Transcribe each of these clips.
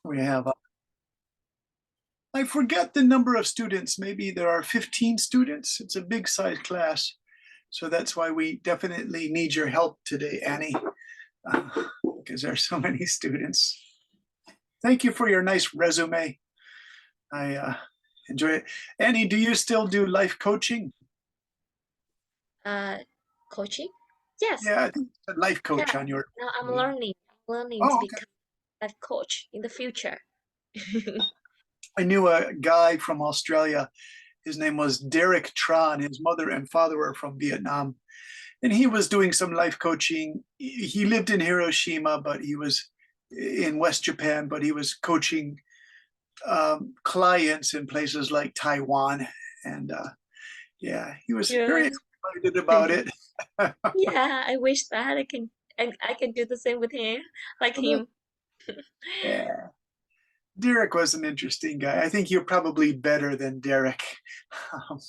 We have, I forget the number of students. Maybe there are 15 students. It's a big size class. So that's why we definitely need your help today, Annie, because there are so many students. Thank you for your nice resume. I enjoy it. Annie, do you still do life coaching? Coaching? Yes. Yeah, I think it's a life coach Yeah. on your. Now I'm learning to Oh, okay. become a life coach in the future. I knew a guy from Australia. His name was Derek Tran. His mother and father were from Vietnam. And he was doing some life coaching. He lived in Hiroshima, but he was in West Japan, but he was coaching clients in places like Taiwan. And yeah, he was very Yeah. excited about it. Yeah, I wish that I can do the same with him, like him. Yeah. Derek was an interesting guy. I think you're probably better than Derek. Um,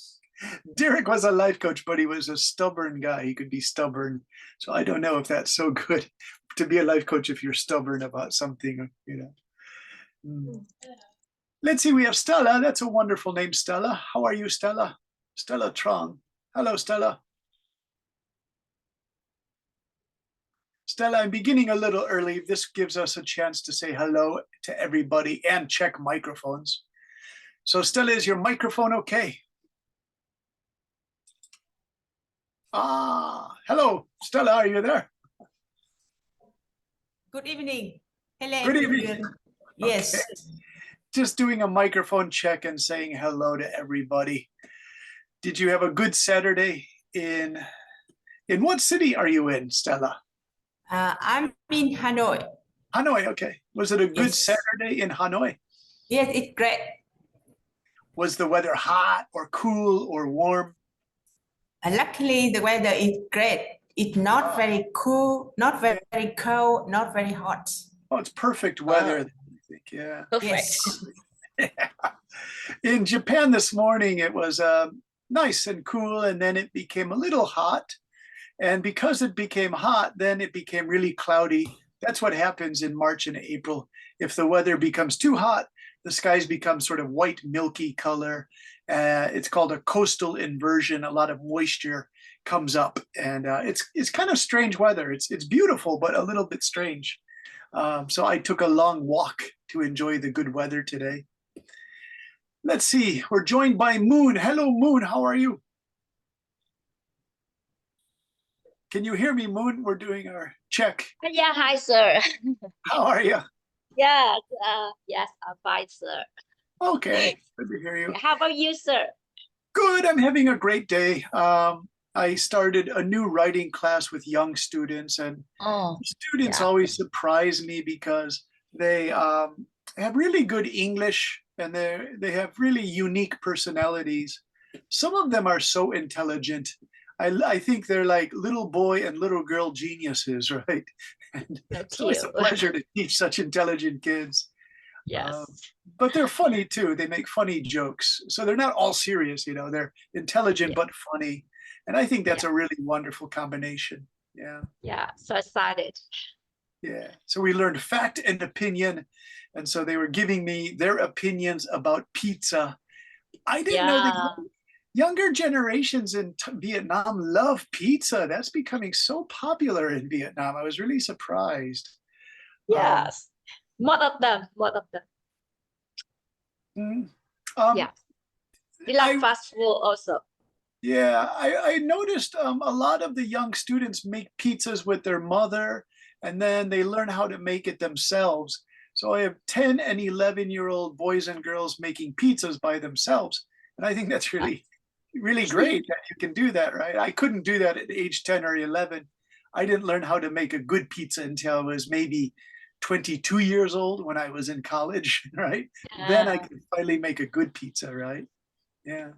Derek was a life coach, but he was a stubborn guy. He could be stubborn. So I don't know if that's so good to be a life coach if you're stubborn about something, you know. Mm. Let's see, we have Stella. That's a wonderful name, Stella. How are you, Stella? Stella Tron. Hello, Stella. Stella, I'm beginning a little early. This gives us a chance to say hello to everybody and check microphones. So Stella, is your microphone okay? Hello, Stella, are you there? Good evening. Hello, Good evening. everyone. Yes. Okay. Just doing a microphone check and saying hello to everybody. Did you have a good Saturday in what city are you in, Stella? I'm in Hanoi. Hanoi, okay. Was it a good Yes. Saturday in Hanoi? Yes, it's great. Was the weather hot or cool or warm? Luckily, the weather is great. It's not very cool, not very cold, not very hot. Oh, it's perfect weather, I think, yeah. Perfect. Yes. In Japan this morning, it was nice and cool, and then it became a little hot. And because it became hot, then it became really cloudy. That's what happens in March and April. If the weather becomes too hot, the skies become sort of white, milky color. It's called a coastal inversion. A lot of moisture comes up, and it's kind of strange weather. It's beautiful, but a little bit strange. So I took a long walk to enjoy the good weather today. Let's see, we're joined by Moon. Hello, Moon, how are you? Can you hear me, Moon? We're doing our check. Yeah, hi, sir. How are you? Yeah, yes, I'm fine, sir. Okay, good to hear you. How about you, sir? Good, I'm having a great day. I started a new writing class with young students, and students yeah. always surprise me because they have really good English and they have really unique personalities. Some of them are so intelligent. I think they're like little boy and little girl geniuses, right? And so it's a pleasure to teach such intelligent kids. Yes. But they're funny too. They make funny jokes. So they're not all serious, you know, they're intelligent but funny. And I think that's a really wonderful combination. Yeah. Yeah, so excited. Yeah. So we learned fact and opinion. And so they were giving me their opinions about pizza. I didn't know that younger generations in Vietnam love pizza. That's becoming so popular in Vietnam. I was really surprised. Yes. Most of them. Yeah. We like fast food also. Yeah, I noticed a lot of the young students make pizzas with their mother, and then they learn how to make it themselves. So I have 10 and 11-year-old boys and girls making pizzas by themselves. And I think that's really, really great that you can do that, right? I couldn't do that at age 10 or 11. I didn't learn how to make a good pizza until I was maybe 22 years old when I was in college, right? Then I could finally make a good pizza, right? Yeah.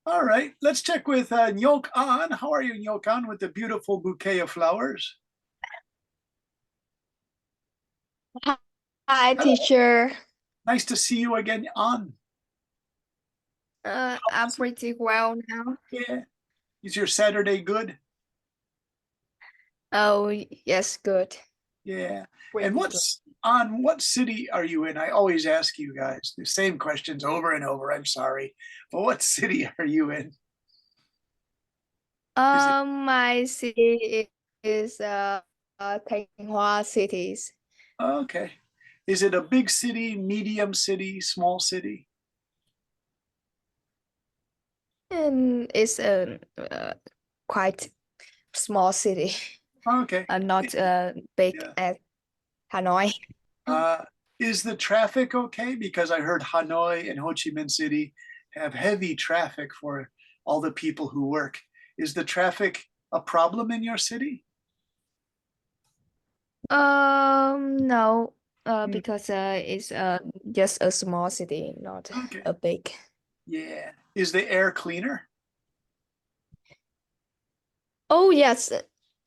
All right, let's check with Nyok An. How are you, Nyok An, with the beautiful bouquet of flowers? Hi, Hello. teacher. Nice to see you again, An. I'm pretty well now. Yeah. Is your Saturday good? Oh, yes, good. Yeah. Pretty And good. On what city are you in? I always ask you guys the same questions over and over. I'm sorry, but what city are you in? My city is Thanh cities. Okay. Is it a big city, medium city, small city? And it's a quite small city, Okay. not big Yeah. as Hanoi. Uh, is the traffic okay? Because I heard Hanoi and Ho Chi Minh City have heavy traffic for all the people who work. Is the traffic a problem in your city? No, Hmm. because it's just a small city, not Okay. a big. Yeah. Is the air cleaner? Oh yes,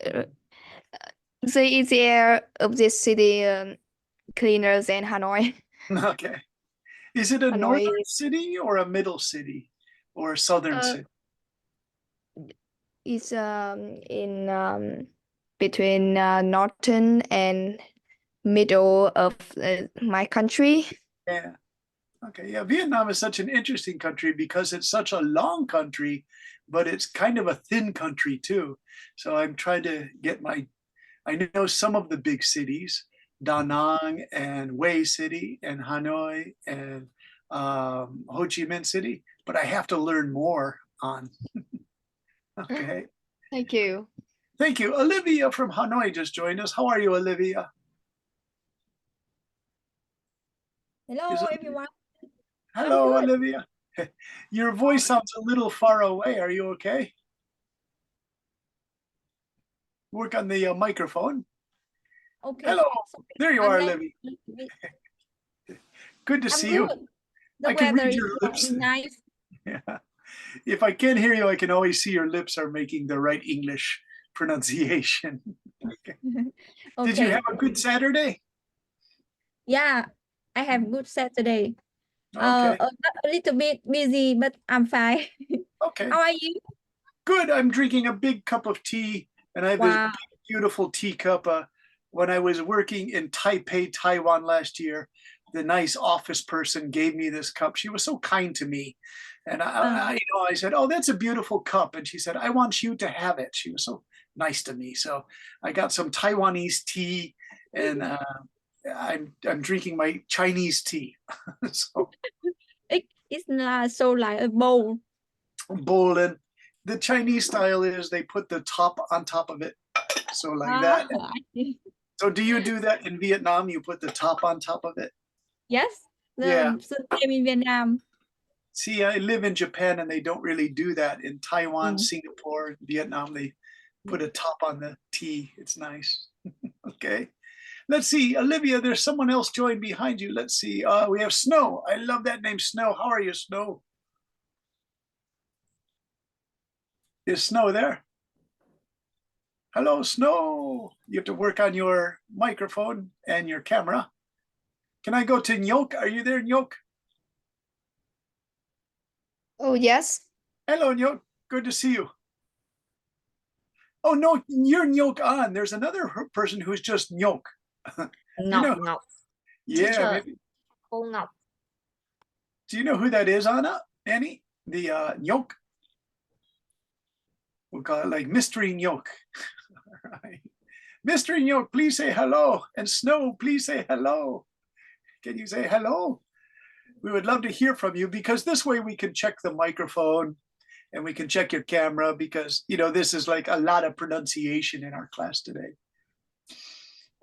the easy air of this city cleaner than Hanoi. Okay. Is it a Hanoi northern is city or a middle city or a southern uh, city? is in between northern and middle of my country. Yeah. Okay. Yeah. Vietnam is such an interesting country because it's such a long country, but it's kind of a thin country too. So I'm trying to get I know some of the big cities, Da Nang and Hue City and Hanoi and Ho Chi Minh City, but I have to learn more on. Okay. Thank you. Thank you. Olivia from Hanoi just joined us. How are you, Olivia? Hello, Is it- everyone. Hello, good. Olivia. Your voice sounds a little far away. Are you okay? Work on the microphone. Okay. Hello. Sorry. There you I'm are, late. Olivia. Good to I'm see you. good. The I can weather read is your lips. nice. Yeah. If I can't hear you, I can always see your lips are making the right English pronunciation. Okay. Did you Okay. have a good Saturday? Yeah, I have good Saturday. Okay. A little bit busy, but I'm fine. Okay. How are you? Good. I'm drinking a big cup of tea, and I have this Wow. big, beautiful teacup. When I was working in Taipei, Taiwan last year, the nice office person gave me this cup. She was so kind to me, and I said, "Oh, that's a beautiful cup," and she said, "I want you to have it." She was so nice to me. So I got some Taiwanese tea, and I'm drinking my Chinese tea. So It's so like a bowl. bowling. The Chinese style is they put the top on top of it. So like that. I see. So do you do that in Vietnam? You put the top on top of it? Yes, Yeah. the same in Vietnam. See, I live in Japan and they don't really do that. In Taiwan, Mm. Singapore, Vietnam, they put a top on the tea. It's nice. Okay. Let's see, Olivia, there's someone else joined behind you. Let's see. We have Snow. I love that name, Snow. How are you, Snow? Is Snow there? Hello, Snow. You have to work on your microphone and your camera. Can I go to Nyok? Are you there, Nyok? Oh yes. Hello, Nyok. Good to see you. Oh, no, you're Nyok An. There's another person who's just Nyok. Ngọc, know- Ngọc, Yeah, teacher, maybe. cô Ngọc. Do you know who that is, Anna? Annie? The Nyok? We'll call it like Mystery Nyok. Right. Mystery Nyok, please say hello. And Snow, please say hello. Can you say hello? We would love to hear from you because this way we can check the microphone and we can check your camera because, you know, this is like a lot of pronunciation in our class today.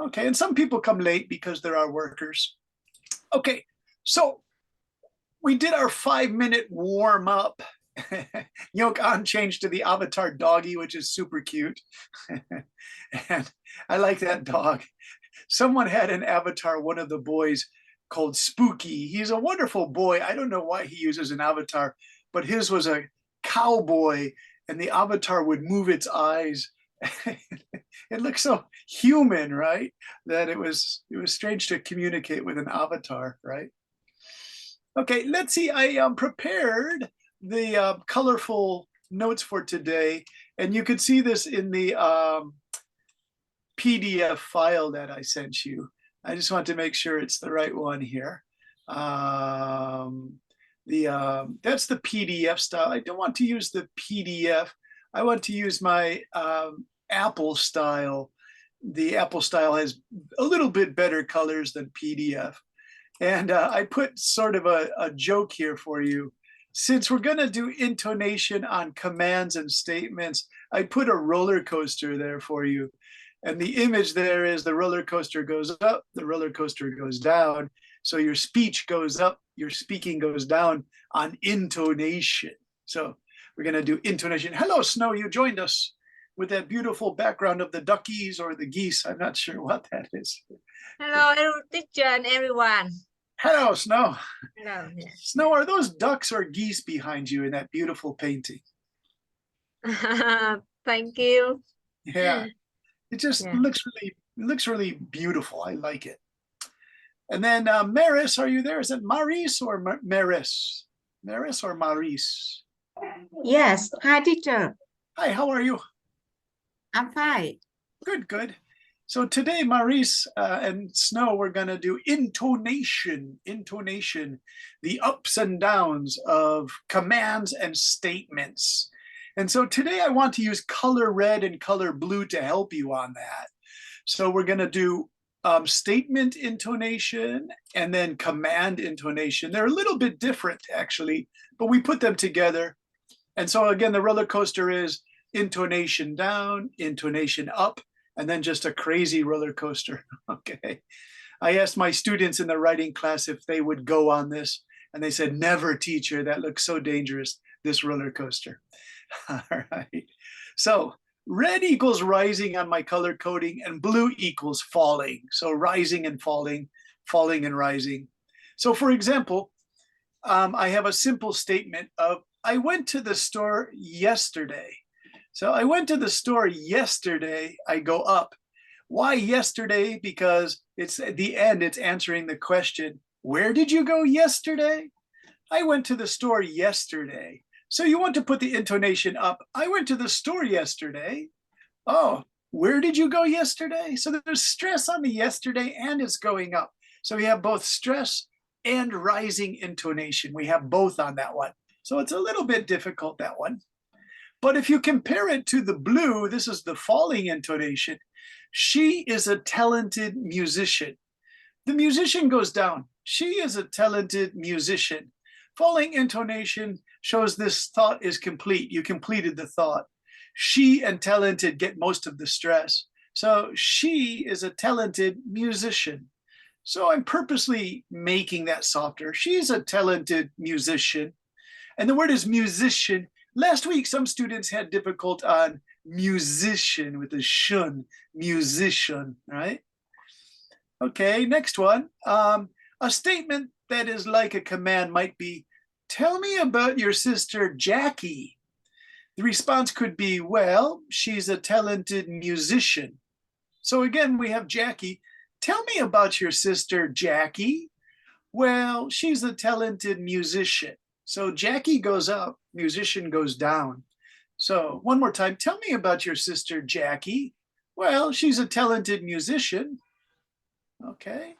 Okay, and some people come late because there are workers. Okay, so we did our 5-minute warm up. Nyok An changed to the avatar doggy, which is super cute. And I like that dog. Someone had an avatar, one of the boys called Spooky. He's a wonderful boy. I don't know why he uses an avatar, but his was a cowboy and the avatar would move its eyes. It looks so human, right? That it was strange to communicate with an avatar, right? Okay, let's see. I prepared the colorful notes for today, and you could see this in the PDF file that I sent you. I just want to make sure it's the right one here. That's the PDF style. I don't want to use the PDF. I want to use my Apple style. The Apple style has a little bit better colors than PDF. And I put sort of a joke here for you. Since we're going to do intonation on commands and statements, I put a roller coaster there for you. And the image there is the roller coaster goes up, the roller coaster goes down. So your speech goes up, your speaking goes down on intonation. So we're going to do intonation. Hello, Snow, you joined us with that beautiful background of the duckies or the geese. I'm not sure what that is. Hello, teacher and everyone. Hello, Snow. Hello. Snow, are those ducks or geese behind you in that beautiful painting? Thank you. Yeah, it just Yeah. looks really beautiful. I like it. And then Maris, are you there? Is it Maris or Maris? Maris or Maris? Yes. Hi, teacher. Hi, how are you? I'm fine. Good, good. So today, Maurice and Snow, we're going to do intonation, the ups and downs of commands and statements. And so today I want to use color red and color blue to help you on that. So we're going to do statement intonation and then command intonation. They're a little bit different, actually, but we put them together. And so again, the roller coaster is intonation down, intonation up, and then just a crazy roller coaster. Okay. I asked my students in the writing class if they would go on this, and they said, never, teacher, that looks so dangerous, this roller coaster. All right. So red equals rising on my color coding, and blue equals falling. So rising and falling, falling and rising. So for example, I have a simple statement of, I went to the store yesterday. So I went to the store yesterday, I go up. Why yesterday? Because it's at the end, it's answering the question, where did you go yesterday? I went to the store yesterday. So you want to put the intonation up. I went to the store yesterday. Oh, where did you go yesterday? So there's stress on the yesterday and it's going up. So we have both stress and rising intonation. We have both on that one. So it's a little bit difficult, that one. But if you compare it to the blue, this is the falling intonation. She is a talented musician. The musician goes down. She is a talented musician. Falling intonation shows this thought is complete. You completed the thought. She and talented get most of the stress. So she is a talented musician. So I'm purposely making that softer. She's a talented musician. And the word is musician. Last week, some students had difficulty on musician with a shun, musician, right? Okay, next one. A statement that is like a command might be, tell me about your sister, Jackie. The response could be, well, she's a talented musician. So again, we have Jackie. Tell me about your sister, Jackie. Well, she's a talented musician. So Jackie goes up, musician goes down. So one more time, tell me about your sister, Jackie. Well, she's a talented musician. Okay.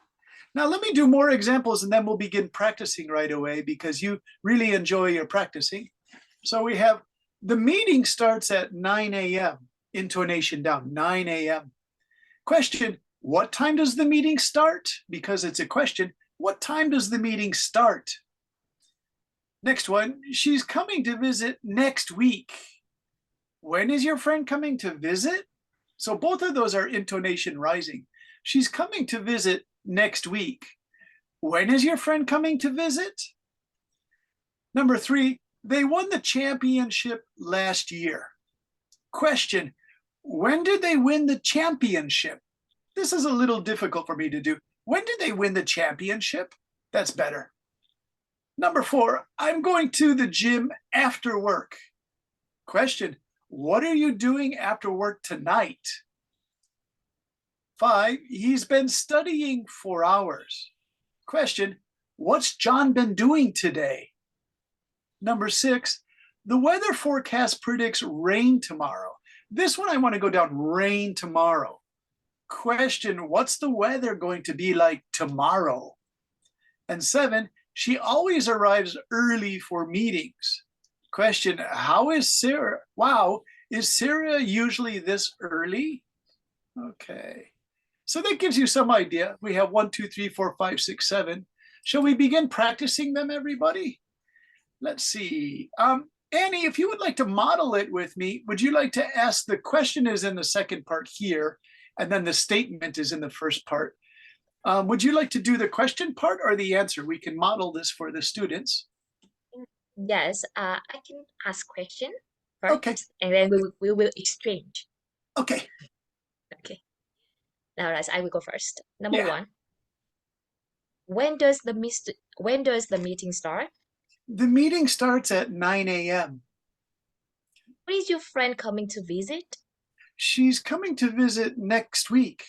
Now let me do more examples and then we'll begin practicing right away because you really enjoy your practicing. So we have the meeting starts at 9 a.m. Intonation down, 9 a.m. Question, what time does the meeting start? Because it's a question, what time does the meeting start? Next one, she's coming to visit next week. When is your friend coming to visit? So both of those are intonation rising. She's coming to visit next week. When is your friend coming to visit? Number 3, they won the championship last year. Question, when did they win the championship? This is a little difficult for me to do. When did they win the championship? That's better. Number 4, I'm going to the gym after work. Question, what are you doing after work tonight? 5, he's been studying for hours. Question, what's John been doing today? Number 6, the weather forecast predicts rain tomorrow. This one I want to go down, rain tomorrow. Question, what's the weather going to be like tomorrow? And 7, she always arrives early for meetings. Question, how is Sarah? Wow, is Sarah usually this early? Okay. So that gives you some idea. We have 1, 2, 3, 4, 5, 6, 7. Shall we begin practicing them, everybody? Let's see. Annie, if you would like to model it with me, would you like to ask, the question is in the second part here, and then the statement is in the first part. Would you like to do the question part or the answer? We can model this for the students. Yes, I can ask question first, Okay. and then we will exchange. Okay. Okay. Now, I will go first. Number Yeah. 1. When does the meeting start? The meeting starts at 9 a.m. When is your friend coming to visit? She's coming to visit next week.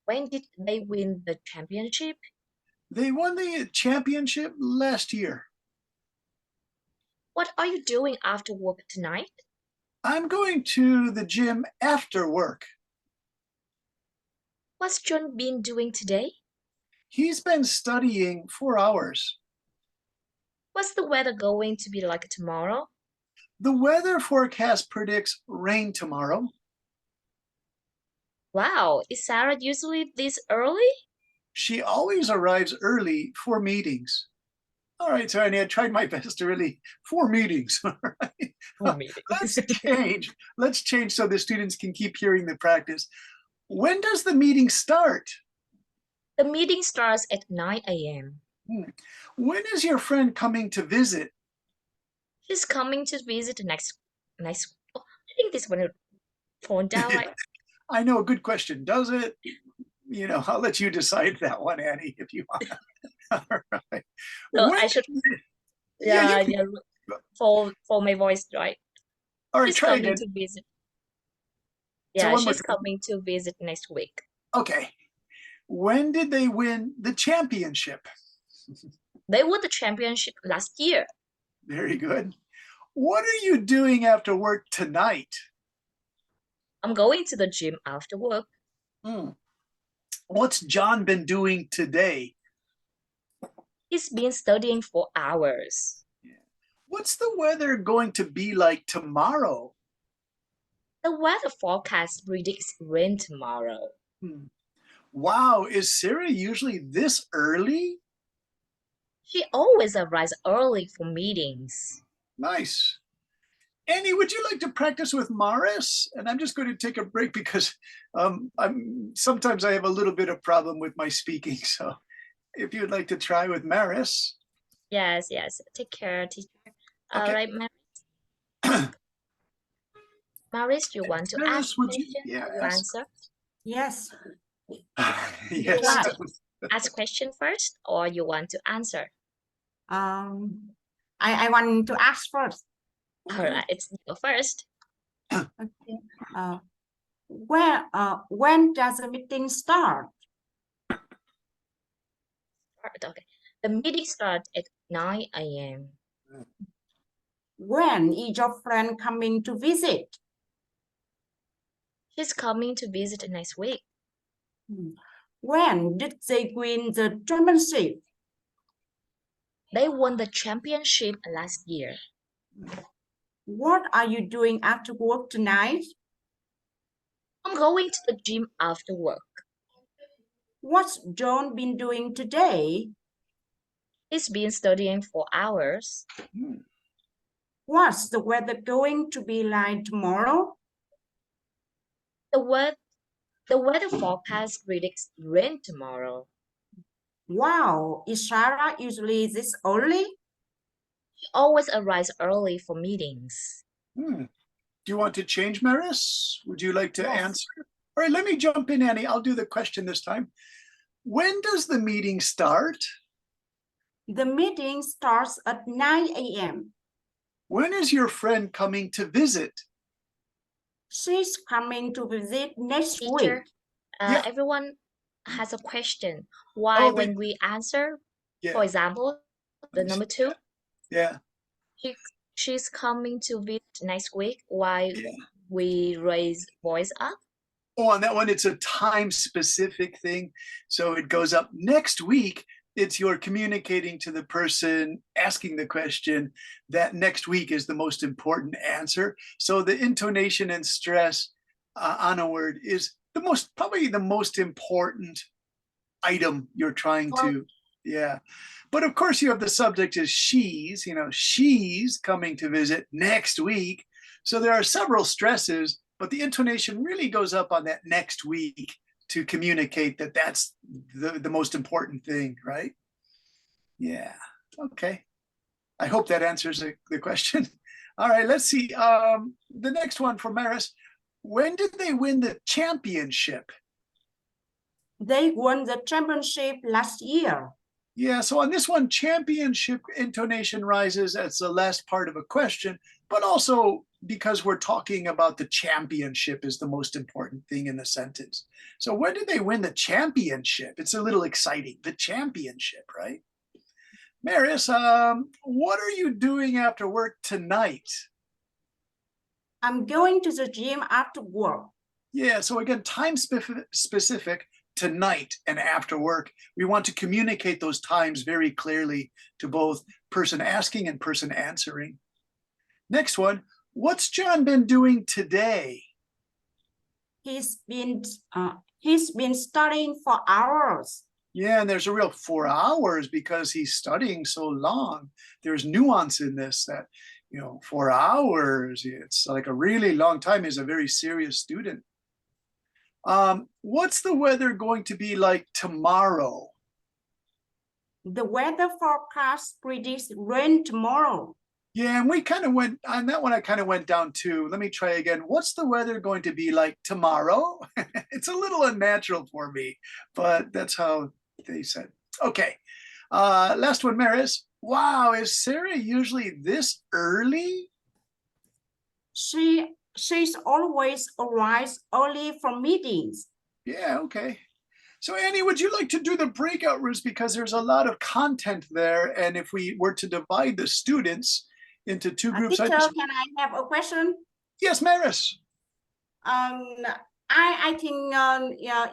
When did they win the championship? They won the championship last year. What are you doing after work tonight? I'm going to the gym after work. What's John been doing today? He's been studying 4 hours. What's the weather going to be like tomorrow? The weather forecast predicts rain tomorrow. Wow, is Sarah usually this early? She always arrives early for meetings. All right, so I tried my best to really, 4 meetings. All right. Let's change so the students can keep hearing the practice. When does the meeting start? The meeting starts at 9 a.m. When is your friend coming to visit? She's coming to visit next. Oh, I think this one will fall down. Right? I know, good question. Does it? You know, I'll let you decide that one, Annie, if you want. All right. So When- I should, Yeah, you yeah, for my voice, right? All right, She's try coming again. to visit. So Yeah, one more she's time. coming to visit next week. Okay. When did they win the championship? They won the championship last year. Very good. What are you doing after work tonight? I'm going to the gym after work. What's John been doing today? He's been studying for hours. What's the weather going to be like tomorrow? The weather forecast predicts rain tomorrow. Wow, is Sarah usually this early? She always arrives early for meetings. Nice. Annie, would you like to practice with Maris? And I'm just going to take a break because sometimes I have a little bit of problem with my speaking. So if you'd like to try with Maris. Yes. Take care, teacher. All Okay. right, Maris. Maris, you want to Maris, ask would you- question yeah, or you ask. answer? Yes. Yes. Wow. Ask question first, or you want to answer? I want to ask first. All right, it's you first. Okay. When does the meeting start? Okay. The meeting starts at 9 a.m. When is your friend coming to visit? She's coming to visit next week. When did they win the championship? They won the championship last year. What are you doing after work tonight? I'm going to the gym after work. What's John been doing today? He's been studying for hours. What's the weather going to be like tomorrow? The weather forecast predicts rain tomorrow. Wow, is Sarah usually this early? She always arrives early for meetings. Do you want to change, Maris? Would you like to Yes. answer? All right, let me jump in, Annie. I'll do the question this time. When does the meeting start? The meeting starts at 9 a.m. When is your friend coming to visit? She's coming to visit next Teacher, week. Yeah. everyone has a question. Why Oh, when we answer, Yeah. for example, the number 2, Yeah. she's coming to visit next week, why Yeah. we raise voice up? Oh, on that one, it's a time specific thing. So it goes up next week. It's you're communicating to the person asking the question that next week is the most important answer. So the intonation and stress on a word is probably the most important item you're trying to, yeah. But of course, you have the subject is she's, she's coming to visit next week. So there are several stresses, but the intonation really goes up on that next week to communicate that that's the most important thing, right? Yeah. Okay. I hope that answers the question. All right, let's see. The next one for Maris. When did they win the championship? They won the championship last year. Yeah, so on this one, championship intonation rises as the last part of a question, but also because we're talking about the championship is the most important thing in the sentence. So when did they win the championship? It's a little exciting, the championship, right? Maris, what are you doing after work tonight? I'm going to the gym after work. Yeah, so again, time specific, tonight and after work. We want to communicate those times very clearly to both person asking and person answering. Next one, what's John been doing today? He's been studying for hours. Yeah, and there's a real 4 hours because he's studying so long. There's nuance in this that, 4 hours, it's like a really long time. He's a very serious student. What's the weather going to be like tomorrow? The weather forecast predicts rain tomorrow. Yeah, and we kind of went on that one. I kind of went down too. Let me try again. What's the weather going to be like tomorrow? It's a little unnatural for me, but that's how they said. Okay. Last one, Maris. Wow, is Sarah usually this early? She's always arrives early for meetings. Yeah, okay. So Annie, would you like to do the breakout rooms because there's a lot of content there, and if we were to divide the students into two groups, Teacher, can I have a question? Yes, Maris. I think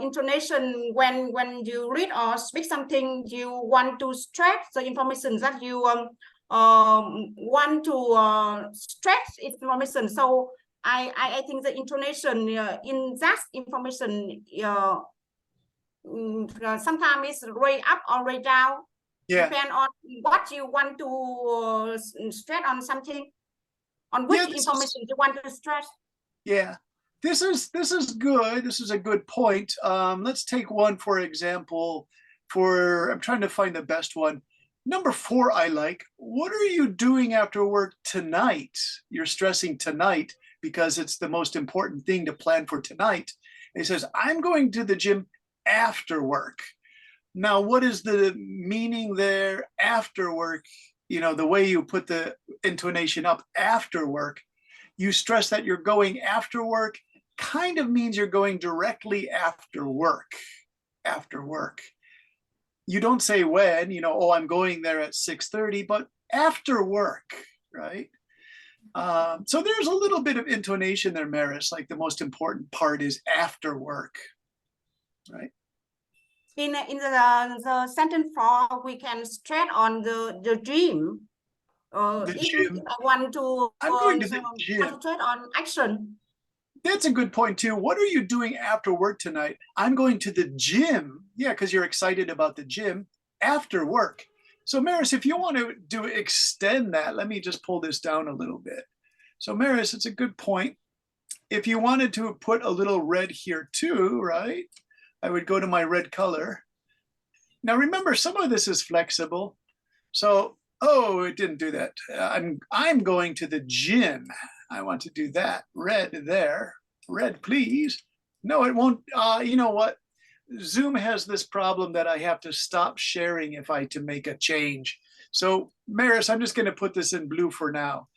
intonation when you read or speak something, you want to stress the information that you want to stress information. So I think the intonation in that information sometimes it's way up or way down. Yeah. Depend on what you want to stress on something, on which information you want to stress. Yeah, this is good. This is a good point. Let's take one for example. I'm trying to find the best one. Number 4, I like. What are you doing after work tonight? You're stressing tonight because it's the most important thing to plan for tonight. He says, I'm going to the gym after work. Now, what is the meaning there after work? The way you put the intonation up after work, you stress that you're going after work kind of means you're going directly after work, You don't say when, oh, I'm going there at 6:30, but after work, right? So there's a little bit of intonation there, Maris, like the most important part is after work, right? In the sentence 4, we can stress on the gym. If gym. I want to I'm going to the gym. concentrate on action. That's a good point too. What are you doing after work tonight? I'm going to the gym. Yeah, because you're excited about the gym after work. So Maris, if you want to extend that, let me just pull this down a little bit. So Maris, it's a good point. If you wanted to put a little red here too, right? I would go to my red color. Now remember, some of this is flexible. So, oh, it didn't do that. I'm going to the gym. I want to do that. Red there. Red, please. No, it won't. You know what? Zoom has this problem that I have to stop sharing if to make a change. So Maris, I'm just going to put this in blue for now.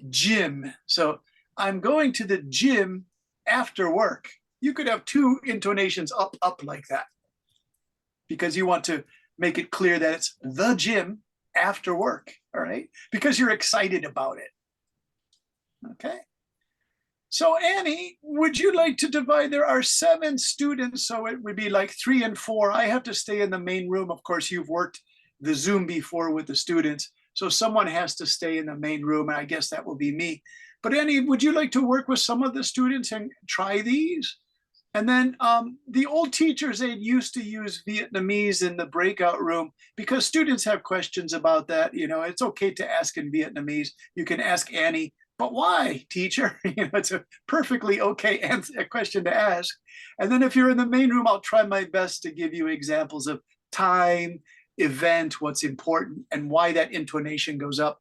Gym. So I'm going to the gym after work. You could have 2 intonations up like that because you want to make it clear that it's the gym after work, all right? Because you're excited about it, okay? So Annie, would you like to divide? There are 7 students, so it would be like 3 and 4. I have to stay in the main room. Of course, you've worked the Zoom before with the students, so someone has to stay in the main room, and I guess that will be me. But Annie, would you like to work with some of the students and try these? And then the old teachers, they used to use Vietnamese in the breakout room because students have questions about that. You know, it's okay to ask in Vietnamese. You can ask Annie, but why, teacher? You know, it's a perfectly okay question to ask. And then if you're in the main room, I'll try my best to give you examples of time, event, what's important, and why that intonation goes up.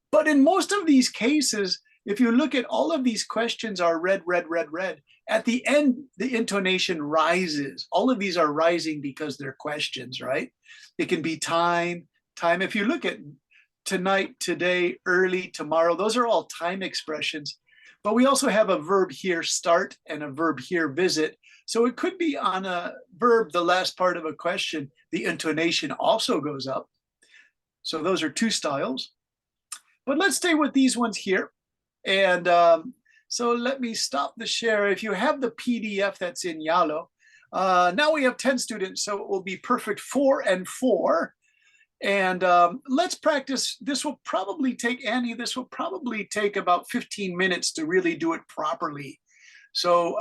But in most of these cases, if you look at all of these questions are red, red, red, red. At the end, the intonation rises. All of these are rising because they're questions, right? It can be time. If you look at tonight, today, early, tomorrow, those are all time expressions. But we also have a verb here, start, and a verb here, visit. So it could be on a verb, the last part of a question, the intonation also goes up. So those are 2 styles. But let's stay with these ones here. And so let me stop the share. If you have the PDF that's in yellow, now we have 10 students, so it will be perfect 4 and 4. And let's practice. This will probably take, Annie, this will probably take about 15 minutes to really do it properly. So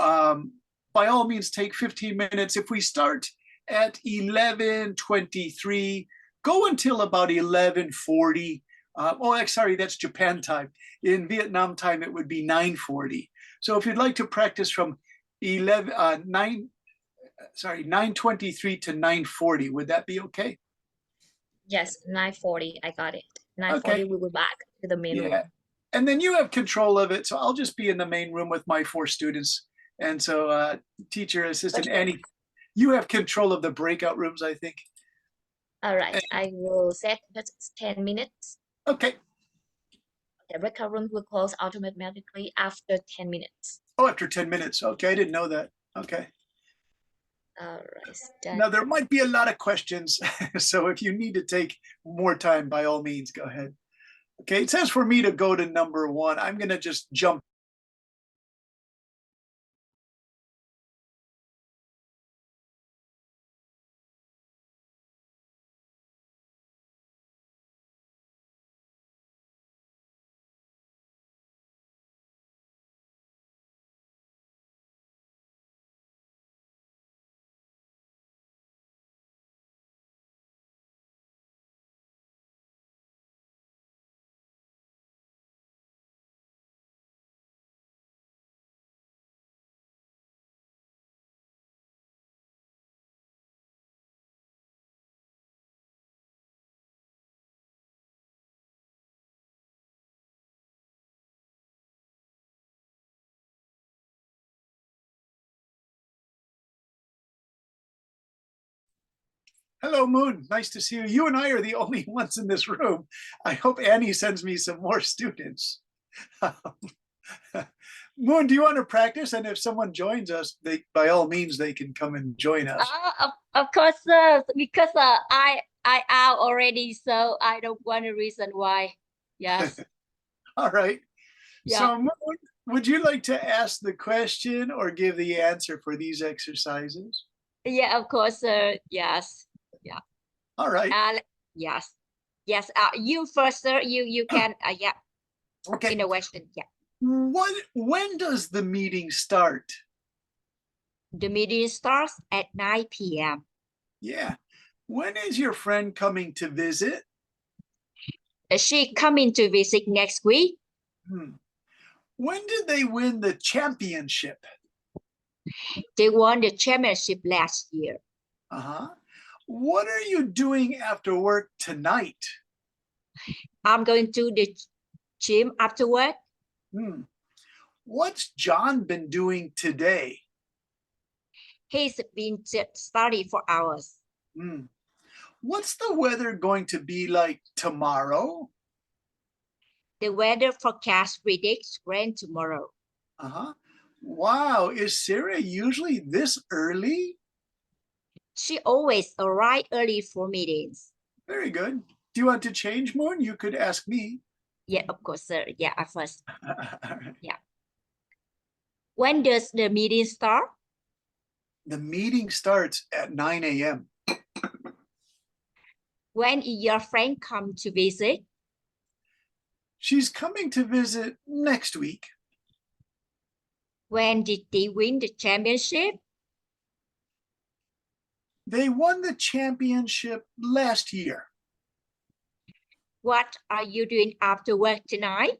by all means, take 15 minutes. If we start at 11:23, go until about 11:40. Sorry, that's Japan time. In Vietnam time, it would be 9:40. So if you'd like to practice from 9:23 to 9:40, would that be okay? Yes, 9:40. I got it. 9:40. We will back to the main room. Yeah. And then you have control of it. So I'll just be in the main room with my 4 students. And so teacher assistant Annie, you have control of the breakout rooms, I think. All right. I will set that 10 minutes. Okay. The breakout room will close automatically after 10 minutes. Oh, after 10 minutes. Okay, I didn't know that. Okay. All right. Done. Now there might be a lot of questions. So if you need to take more time, by all means, go ahead. Okay, it says for me to go to number 1. I'm going to just jump. Hello, Moon. Nice to see you. You and I are the only ones in this room. I hope Annie sends me some more students. Moon, do you want to practice? And if someone joins us, they, by all means, they can come and join us. Of course, sir, because I out already, so I don't want a reason why. Yes. All right. Yeah. So, Moon, would you like to ask the question or give the answer for these exercises? Yeah, of course, sir. Yes. All right. Yes. Yes. You first, sir. You can. Yeah. Okay. In a question. Yeah. When does the meeting start? The meeting starts at 9 p.m. Yeah. When is your friend coming to visit? She coming to visit next week. When did they win the championship? They won the championship last year. What are you doing after work tonight? I'm going to the gym after work. What's John been doing today? He's been studying for hours. What's the weather going to be like tomorrow? The weather forecast predicts rain tomorrow. Wow, is Sarah usually this early? She always arrives early for meetings. Very good. Do you want to change, Moon? You could ask me. Yeah, of course, sir. Yeah, at first. All right. Yeah. When does the meeting start? The meeting starts at 9 a.m. When is your friend come to visit? She's coming to visit next week. When did they win the championship? They won the championship last year. What are you doing after work tonight?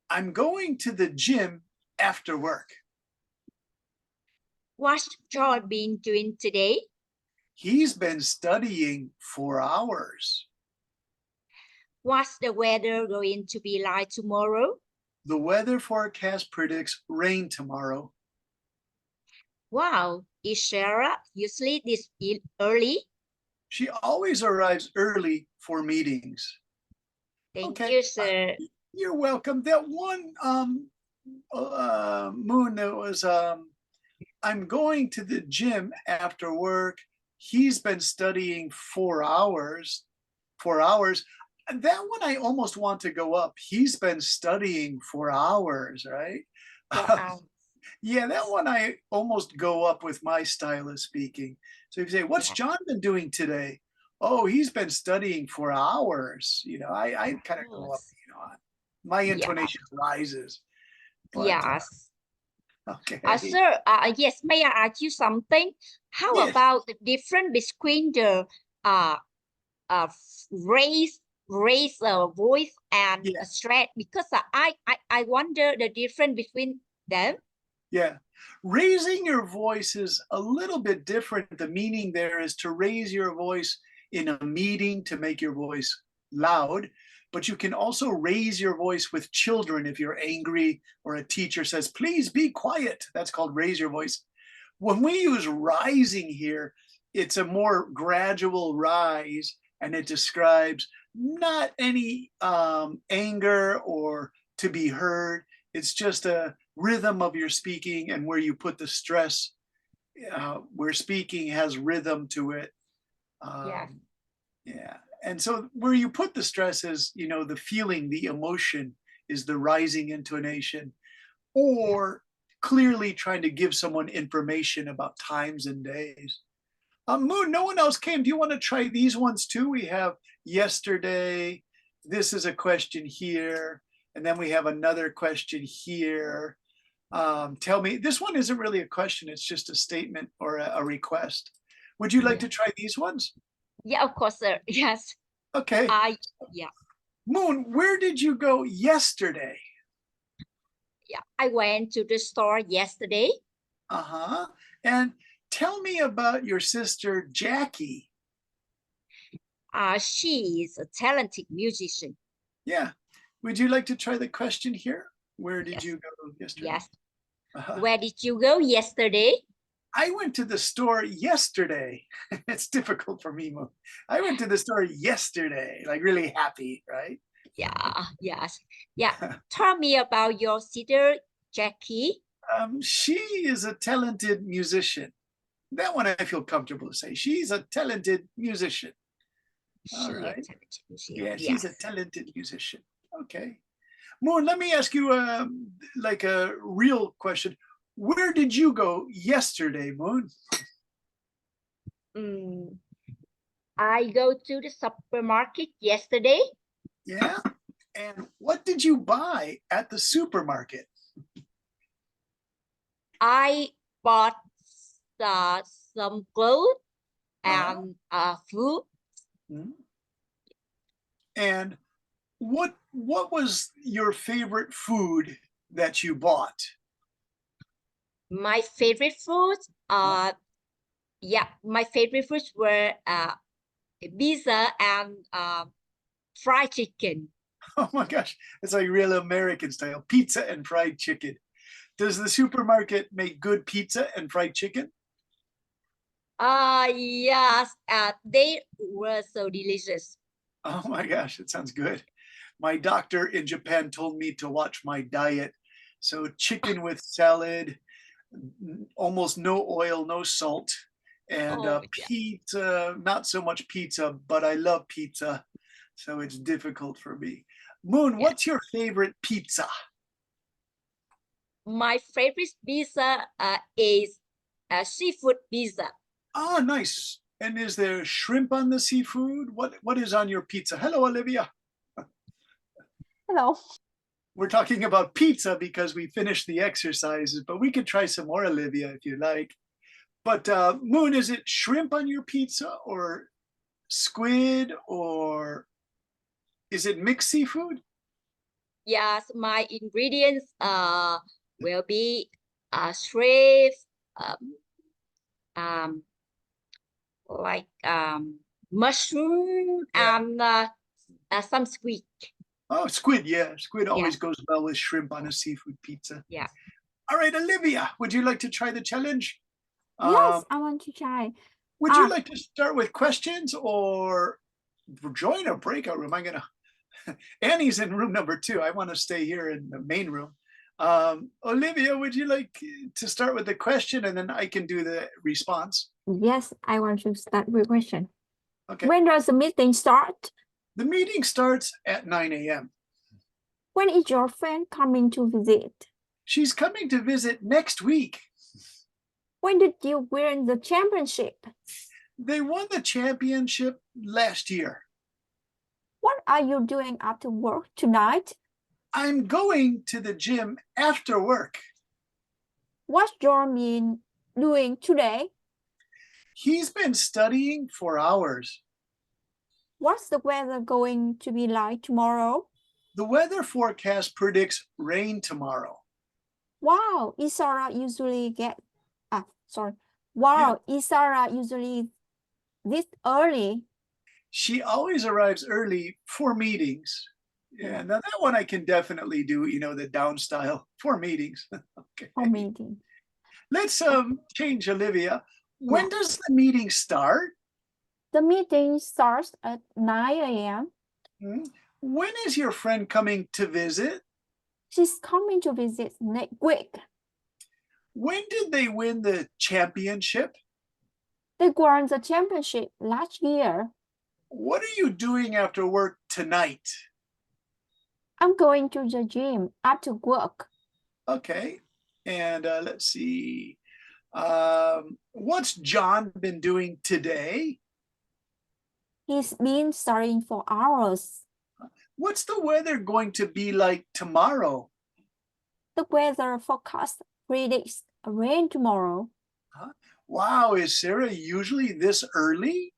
I'm going to the gym after work. What's George been doing today? He's been studying for hours. What's the weather going to be like tomorrow? The weather forecast predicts rain tomorrow. Wow, is Sarah usually this early? She always arrives early for meetings. Thank Okay. you, sir. You're welcome. That one Moon that was I'm going to the gym after work. He's been studying 4 hours. 4 hours. That one I almost want to go up. He's been studying for hours, right? Wow. Yeah, that one I almost go up with my style of speaking. So if you say, what's Yeah. John been doing today? Oh, he's been studying for hours. You know, I kind of go up, you know, my intonation rises. But, Yes. okay. Sir, yes, may I ask you something? How Yes. about the difference between the raise voice and Yeah. straight? Because I wonder the difference between them. Yeah. Raising your voice is a little bit different. The meaning there is to raise your voice in a meeting to make your voice loud, but you can also raise your voice with children if you're angry or a teacher says, please be quiet. That's called raise your voice. When we use rising here, it's a more gradual rise and it describes not any anger or to be heard. It's just a rhythm of your speaking and where you put the stress, where speaking has rhythm to it. Yeah. And so where you put the stress is, you know, the feeling, the emotion is the rising intonation, or clearly trying to give someone information about times and days. Moon, no one else came. Do you want to try these ones too? We have yesterday. This is a question here. And then we have another question here. Tell me, this one isn't really a question. It's just a statement or a request. Would you like to try these ones? Yeah, of course, sir. Yes. Okay. Yeah. Moon, where did you go yesterday? Yeah. I went to the store yesterday. Uh-huh. And tell me about your sister, Jackie. She is a talented musician. Yeah. Would you like to try the question here? Where did Yes. you go yesterday? Yes. Uh-huh. Where did you go yesterday? I went to the store yesterday. It's difficult for me, Moon. I went to the store yesterday, like really happy, right? Yeah. Yes. Yeah. Tell me about your sister, Jackie. She is a talented musician. That one I feel comfortable to say. She's a talented musician. All right. Yeah, she's a talented musician. Okay. Moon, let me ask you like a real question. Where did you go yesterday, Moon? I go to the supermarket yesterday. Yeah. And what did you buy at the supermarket? I bought some clothes and food. And what was your favorite food that you bought? My favorite foods my favorite foods were pizza and fried chicken. Oh my gosh, it's like real American style, pizza and fried chicken. Does the supermarket make good pizza and fried chicken? Yes, they were so delicious. Oh my gosh, it sounds good. My doctor in Japan told me to watch my diet. So chicken with salad, almost no oil, no salt, and pizza, not so much pizza, but I love pizza. So it's difficult for me. Moon, what's your favorite pizza? my favorite pizza is seafood pizza. Ah, nice. And is there shrimp on the seafood? What is on your pizza? Hello, Olivia. Hello. We're talking about pizza because we finished the exercises, but we could try some more, Olivia, if you like. But Moon, is it shrimp on your pizza or squid, or is it mixed seafood? Yes, my ingredients will be shrimp, like mushroom Yeah. and some squid. Oh, squid, yeah. Squid always goes well with shrimp on a seafood pizza. Yeah. All right, Olivia, would you like to try the challenge? Yes, I want to try. Would you like to start with questions or join a breakout room? Annie's in room number 2. I want to stay here in the main room. Olivia, would you like to start with the question and then I can do the response? Yes, I want to start with question. Okay. When does the meeting start? The meeting starts at 9 a.m. When is your friend coming to visit? She's coming to visit next week. When did you win the championship? They won the championship last year. What are you doing after work tonight? I'm going to the gym after work. What's Jeremy doing today? He's been studying for hours. What's the weather going to be like tomorrow? The weather forecast predicts rain tomorrow. Wow, Isara usually Wow, Isara usually this early. She always arrives early for meetings. Yeah, now that one I can definitely do, the down style for meetings. Okay. For meeting. Let's change, Olivia. When Yeah. does the meeting start? The meeting starts at 9 a.m. When is your friend coming to visit? She's coming to visit next week. When did they win the championship? They won the championship last year. What are you doing after work tonight? I'm going to the gym after work. Okay. And let's see. What's John been doing today? He's been studying for hours. What's the weather going to be like tomorrow? The weather forecast predicts rain tomorrow. Wow, is Sarah usually this early?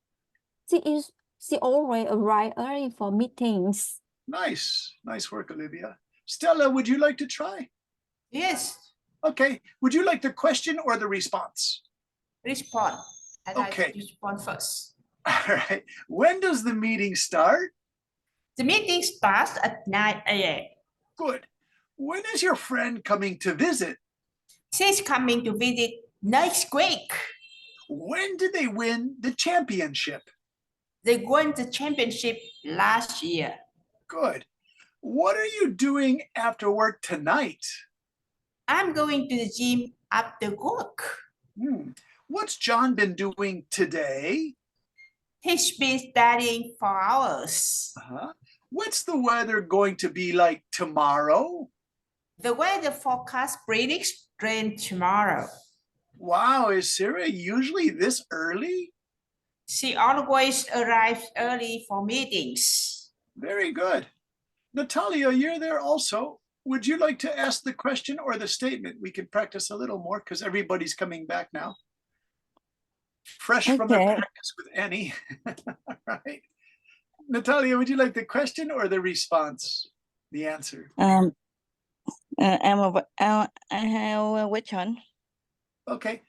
She always arrives early for meetings. Nice. Nice work, Olivia. Stella, would you like to try? Yes, Okay. Would you like the question or the response? respond. I like Okay. to respond first. All right. When does the meeting start? The meeting starts at 9 a.m. Good. When is your friend coming to visit? She's coming to visit next week. When did they win the championship? They won the championship last year. Good. What are you doing after work tonight? I'm going to the gym after work. What's John been doing today? He's been studying for hours. What's the weather going to be like tomorrow? The weather forecast predicts rain tomorrow. Wow, is Sarah usually this early? She always arrives early for meetings. Very good. Natalia, you're there also. Would you like to ask the question or the statement? We can practice a little more because everybody's coming back now. Fresh from the Okay. practice with Annie. All right. Natalia, would you like the question or the response? The answer. I have a question. Okay.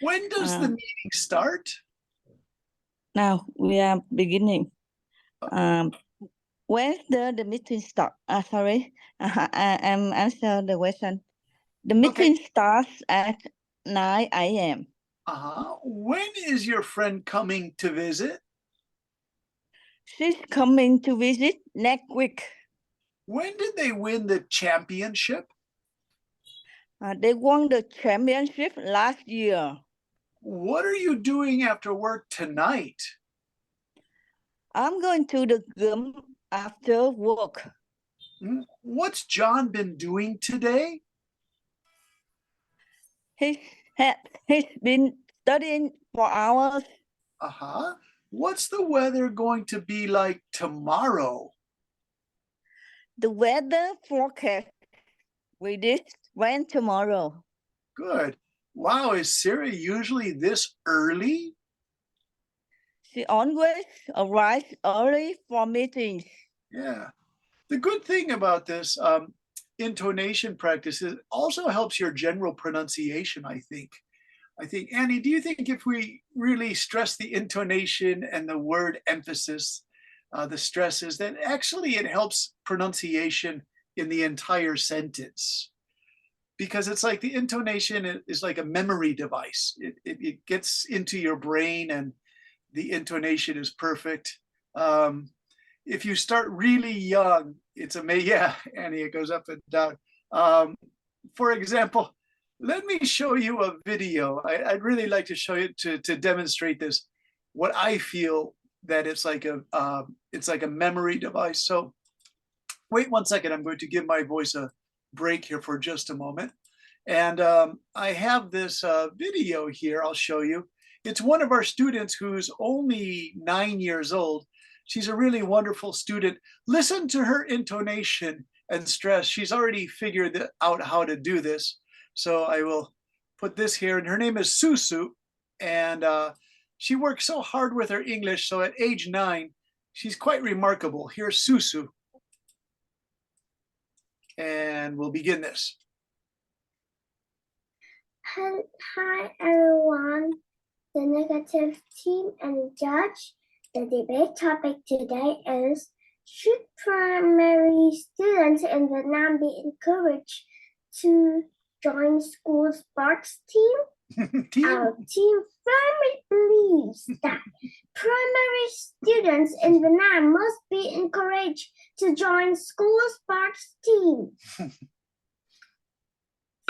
When does the meeting start? Now we are beginning. When does the meeting start? Sorry, I'm answer the question. The meeting starts at 9 a.m. When is your friend coming to visit? She's coming to visit next week. When did they win the championship? They won the championship last year. What are you doing after work tonight? I'm going to the gym after work. What's John been doing today? He's he's been studying for hours. Uh-huh. What's the weather going to be like tomorrow? The weather forecast with this rain tomorrow. Good. Wow, is Sarah usually this early? She always arrives early for meetings. Yeah. The good thing about this intonation practice is it also helps your general pronunciation, I think. Annie, do you think if we really stress the intonation and the word emphasis, the stresses, that actually it helps pronunciation in the entire sentence? Because it's like the intonation is like a memory device. It gets into your brain and the intonation is perfect. If you start really young, it's amazing. Yeah, Annie, it goes up and down. For example, let me show you a video. I'd really like to show you to demonstrate this. What I feel that it's like a memory device. So wait 1 second. I'm going to give my voice a break here for just a moment. And I have this video here. I'll show you. It's one of our students who's only 9 years old. She's a really wonderful student. Listen to her intonation and stress. She's already figured out how to do this. So I will put this here. And her name is Susu. And she works so hard with her English. So at age 9, she's quite remarkable. Here's Susu. And we'll begin this. Hi everyone, the negative team and judge. The debate topic today is, should primary students in Vietnam be encouraged to join school sports team? Our team firmly believes that primary students in Vietnam must be encouraged to join school sports team.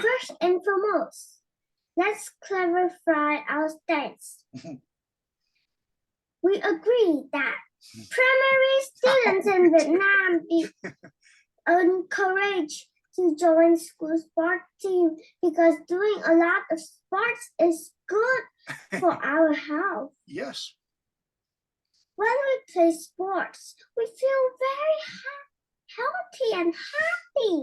First and foremost, let's clarify our stance. We agree that primary students in Vietnam be encouraged to join school sport team because doing a lot of sports is good for our health. Yes. When we play sports, we feel very healthy and happy.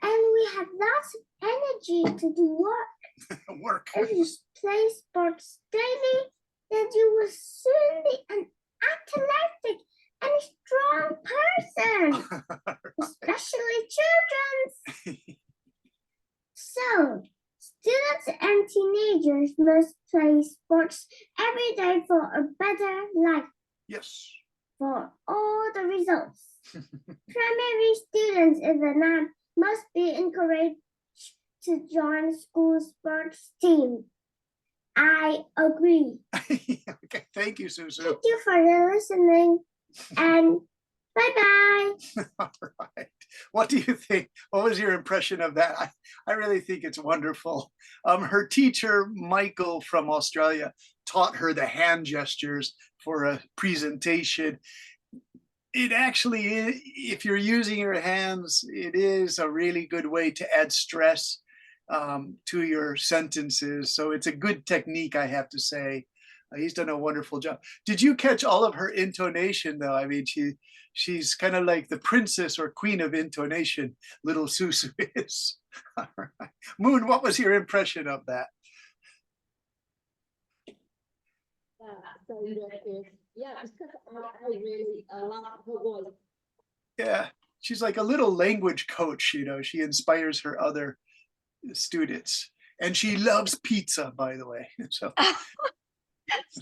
And we have lots of energy to do work. If you play sports daily, then you will soon be an athletic and strong person, especially children. So, students and teenagers must play sports every day for a better life. Yes. For all the results, primary students in Vietnam must be encouraged to join school sports team. I agree. Okay, thank you, Susu. Thank you for listening, and bye-bye. All right. What do you think? What was your impression of that? I really think it's wonderful. Her teacher, Michael from Australia, taught her the hand gestures for a presentation. It actually is, if you're using your hands, it is a really good way to add stress to your sentences. So it's a good technique, I have to say. He's done a wonderful job. Did you catch all of her intonation, though? I mean, she's kind of like the princess or queen of intonation, little Susu is. All right. Moon, what was your impression of that? Because I really love her voice. Yeah, she's like a little language coach, you know. She inspires her other students. And she loves pizza, by the way. So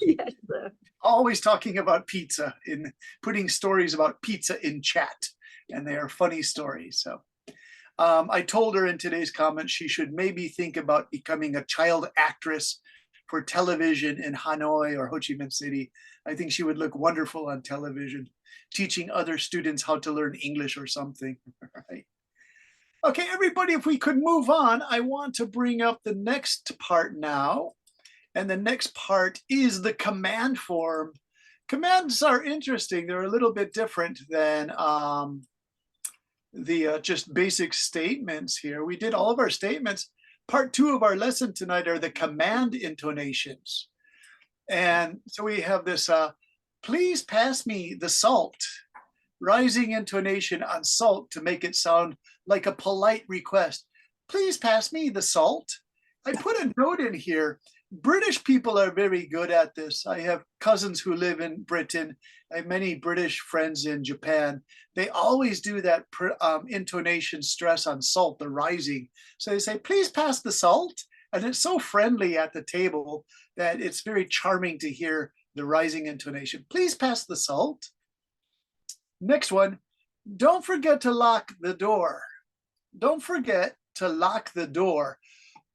Yes, sir. always talking about pizza, in putting stories about pizza in chat, and they are funny stories. So I told her in today's comment she should maybe think about becoming a child actress for television in Hanoi or Ho Chi Minh City. I think she would look wonderful on television, teaching other students how to learn English or something. Right? Okay, everybody, if we could move on, I want to bring up the next part now. And the next part is the command form. Commands are interesting. They're a little bit different than the just basic statements here. We did all of our statements, Part 2 of our lesson tonight are the command intonations. And so we have this, please pass me the salt, rising intonation on salt to make it sound like a polite request. Please pass me the salt. I put a note in here. British people are very good at this. I have cousins who live in Britain. I have many British friends in Japan. They always do that intonation stress on salt, the rising. So they say, please pass the salt. And it's so friendly at the table that it's very charming to hear the rising intonation. Please pass the salt. Next one, don't forget to lock the door. Don't forget to lock the door.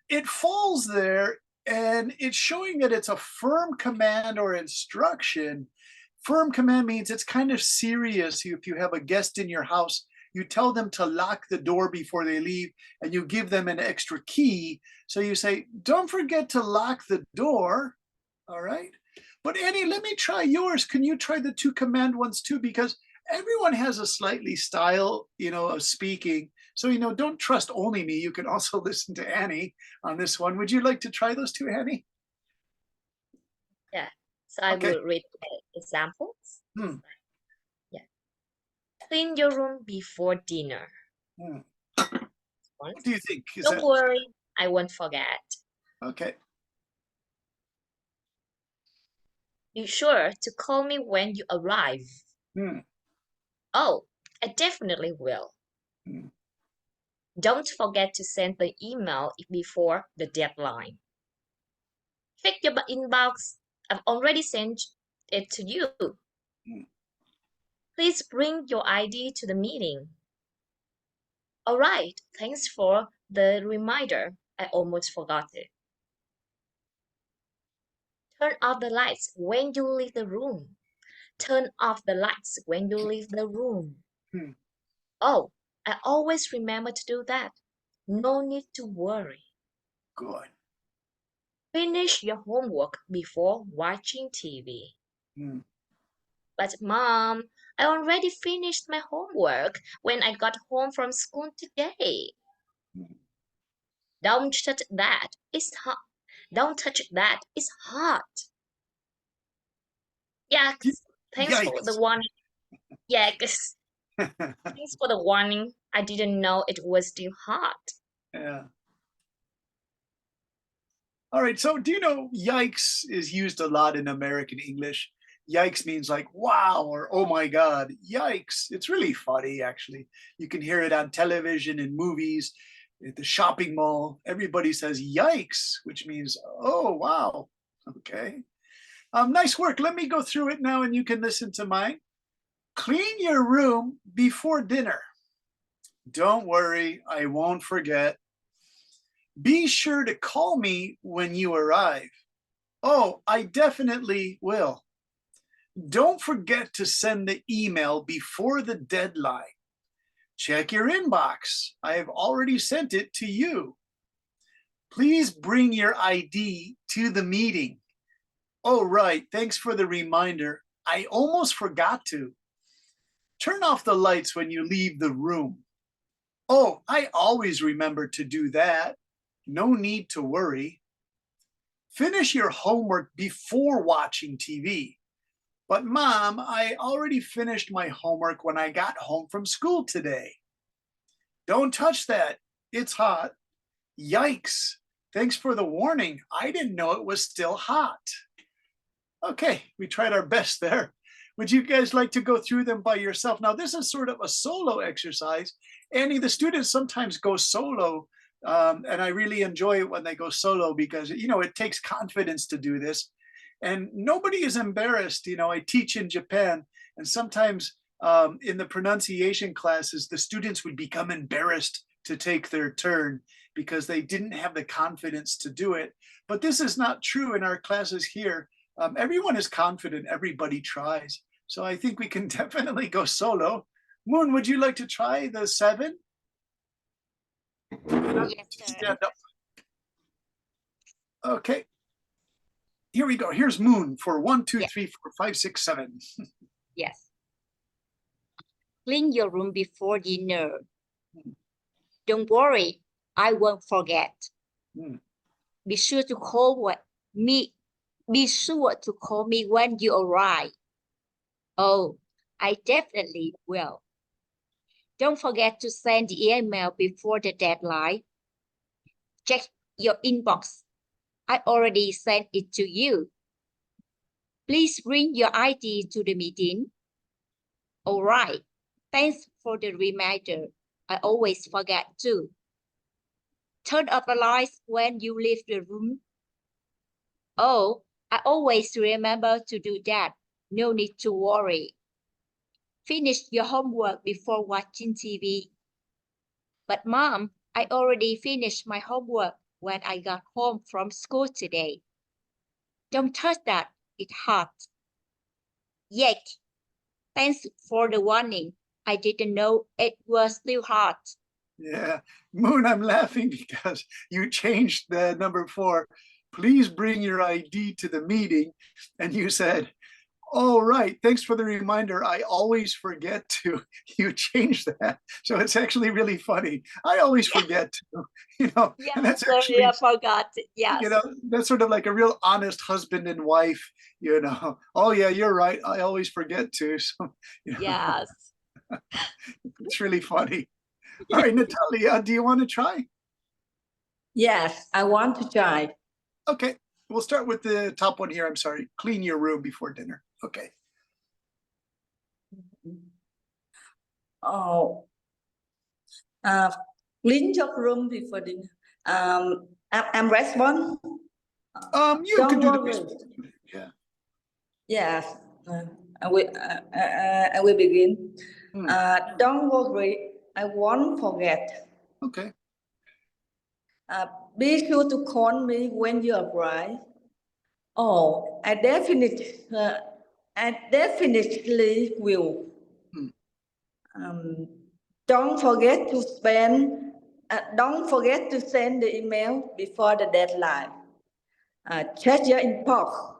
It falls there and it's showing that it's a firm command or instruction. Firm command means it's kind of serious. If you have a guest in your house, you tell them to lock the door before they leave and you give them an extra key. So you say, don't forget to lock the door. All right. But Annie, let me try yours. Can you try the 2 command ones too? Because everyone has a slightly style, of speaking. So, don't trust only me. You can also listen to Annie on this one. Would you like to try those 2, Annie? Yeah. So I Okay. will read the examples. Hmm. Yeah. Clean your room before dinner. Hmm. One. What do you think? Is Don't that worry, I won't forget. okay? Be sure to call me when you arrive. Hmm. Oh, I definitely will. Hmm. Don't forget to send the email before the deadline. Check your inbox. I've already sent it to you. Hmm. Please bring your ID to the meeting. All right, thanks for the reminder. I almost forgot it. Turn off the lights when you leave the room. Turn off the lights when you leave the room. Hmm. Oh, I always remember to do that. No need to worry. Good. Finish your homework before watching TV. Hmm. But Mom, I already finished my homework when I got home from school today. Hmm. Don't touch that. It's hot. Don't touch that. It's hot. Yeah, thanks for the Yikes. warning. Yeah, thanks for the warning. I didn't know it was still hot. Yeah. All right. So do you know yikes is used a lot in American English? Yikes means like wow or oh my God. Yikes. It's really funny, actually. You can hear it on television and movies, at the shopping mall. Everybody says yikes, which means oh wow. Okay. Nice work. Let me go through it now and you can listen to mine. Clean your room before dinner. Don't worry, I won't forget. Be sure to call me when you arrive. Oh, I definitely will. Don't forget to send the email before the deadline. Check your inbox. I have already sent it to you. Please bring your ID to the meeting. Oh, right. Thanks for the reminder. I almost forgot to. Turn off the lights when you leave the room. Oh, I always remember to do that. No need to worry. Finish your homework before watching TV. But Mom, I already finished my homework when I got home from school today. Don't touch that. It's hot. Yikes. Thanks for the warning. I didn't know it was still hot. Okay, we tried our best there. Would you guys like to go through them by yourself? Now, this is sort of a solo exercise. Annie, the students sometimes go solo, and I really enjoy it when they go solo because, it takes confidence to do this. And nobody is embarrassed. I teach in Japan, and sometimes in the pronunciation classes, the students would become embarrassed to take their turn because they didn't have the confidence to do it. But this is not true in our classes here. Everyone is confident, everybody tries. So I think we can definitely go solo. Moon, would you like to try the 7? Yes, sir. Stand up. Okay. Here we go. Here's Moon for 1, 2, 3, 4, 5, 6, 7. Yes. Clean your room before dinner. Don't worry, I won't forget. Hmm. Be sure to call me. Be sure to call me when you arrive. Oh, I definitely will. Don't forget to send the email before the deadline. Check your inbox. I already sent it to you. Please bring your ID to the meeting. All right. Thanks for the reminder. I always forget to. Turn off the lights when you leave the room. Oh, I always remember to do that. No need to worry. Finish your homework before watching TV. But Mom, I already finished my homework when I got home from school today. Don't touch that. It's hot. Yuck. Thanks for the warning. I didn't know it was still hot. Yeah, Moon, I'm laughing because you changed the number 4. Please bring your ID to the meeting. And you said, "Oh, right. Thanks for the reminder. I always forget to." You changed that. So it's actually really funny. I always forget to, Yeah, and that's sorry, actually, I forgot. Yes. that's sort of like a real honest husband and wife, Oh, yeah, you're right. I always forget to. So, Yes. it's really funny. All right, Natalia, do you want to try? Yes, I want to try. Okay, we'll start with the top one here. I'm sorry. Clean your room before dinner. Okay. Oh, clean your room before dinner. I'm respond. You Don't can do the worry. business. Yeah. Yes, I will begin. Hmm. Don't worry, I won't forget. Okay. Be sure to call me when you arrive. Oh, I definitely will. Hmm. Don't forget to send the email before the deadline. Check your inbox.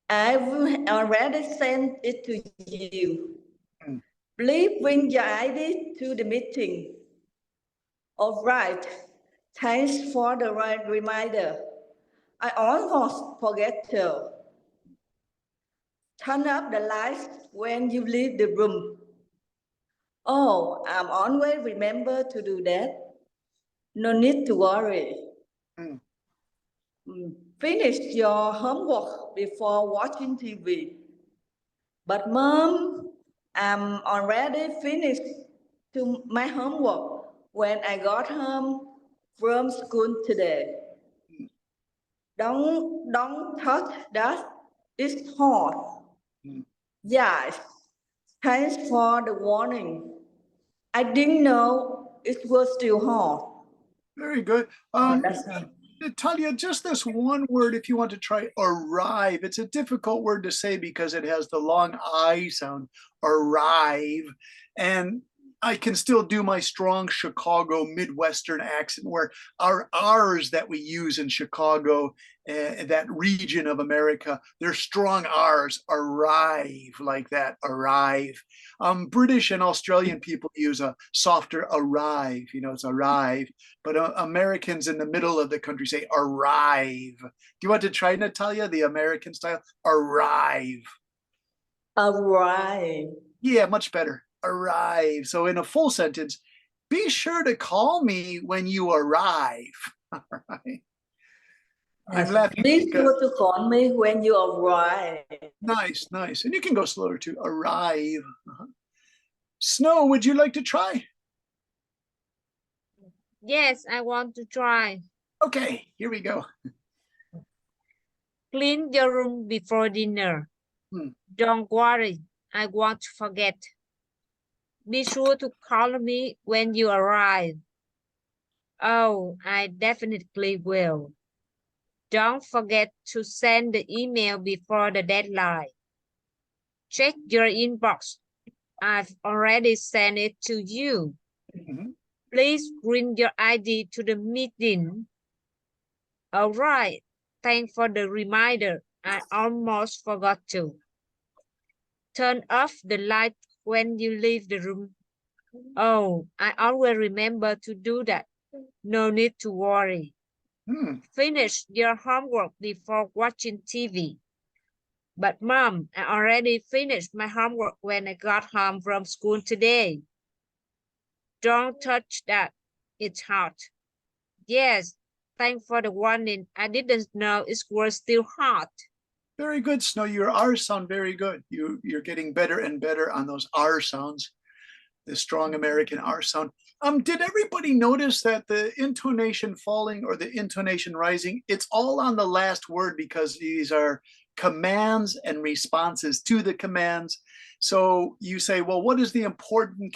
I've already sent it to you. Hmm. Please bring your ID to the meeting. All right. Thanks for the reminder. I almost forget to. Turn up the lights when you leave the room. Oh, I'm always remember to do that. No need to worry. Hmm. Finish your homework before watching TV. But Mom, I'm already finished my homework when I got home from school today. Don't touch that. It's hot. Hmm. Yes. Thanks for the warning. I didn't know it was still hot. Very good. That's all. Natalia, just this one word, if you want to try arrive. It's a difficult word to say because it has the long I sound, arrive. And I can still do my strong Chicago Midwestern accent where our R's that we use in Chicago, that region of America, they're strong R's, arrive like that, arrive. British and Australian people use a softer arrive, it's arrive. But Americans in the middle of the country say arrive. Do you want to try, Natalia, the American style? Arrive. Arrive. Yeah, much better. Arrive. So in a full sentence, be sure to call me when you arrive. All right. I'm laughing Be because sure to call me when you arrive. nice. And you can go slower too. Arrive. Snow, would you like to try? Yes, I want to try. Okay, here we go. Clean your room before dinner. Hmm. Don't worry, I won't forget. Be sure to call me when you arrive. Oh, I definitely will. Don't forget to send the email before the deadline. Check your inbox. I've already sent it to you. Mhm. Please bring your ID to the meeting. All right. Thanks for the reminder. I almost forgot to. Turn off the light when you leave the room. Oh, I always remember to do that. No need to worry. Finish your homework before watching TV. But Mom, I already finished my homework when I got home from school today. Don't touch that. It's hot. Yes, thanks for the warning. I didn't know it was still hot. Very good, Snow. Your R sound very good. You're getting better and better on those R sounds, the strong American R sound. Did everybody notice that the intonation falling or the intonation rising, it's all on the last word because these are commands and responses to the commands. So you say, well, what is the important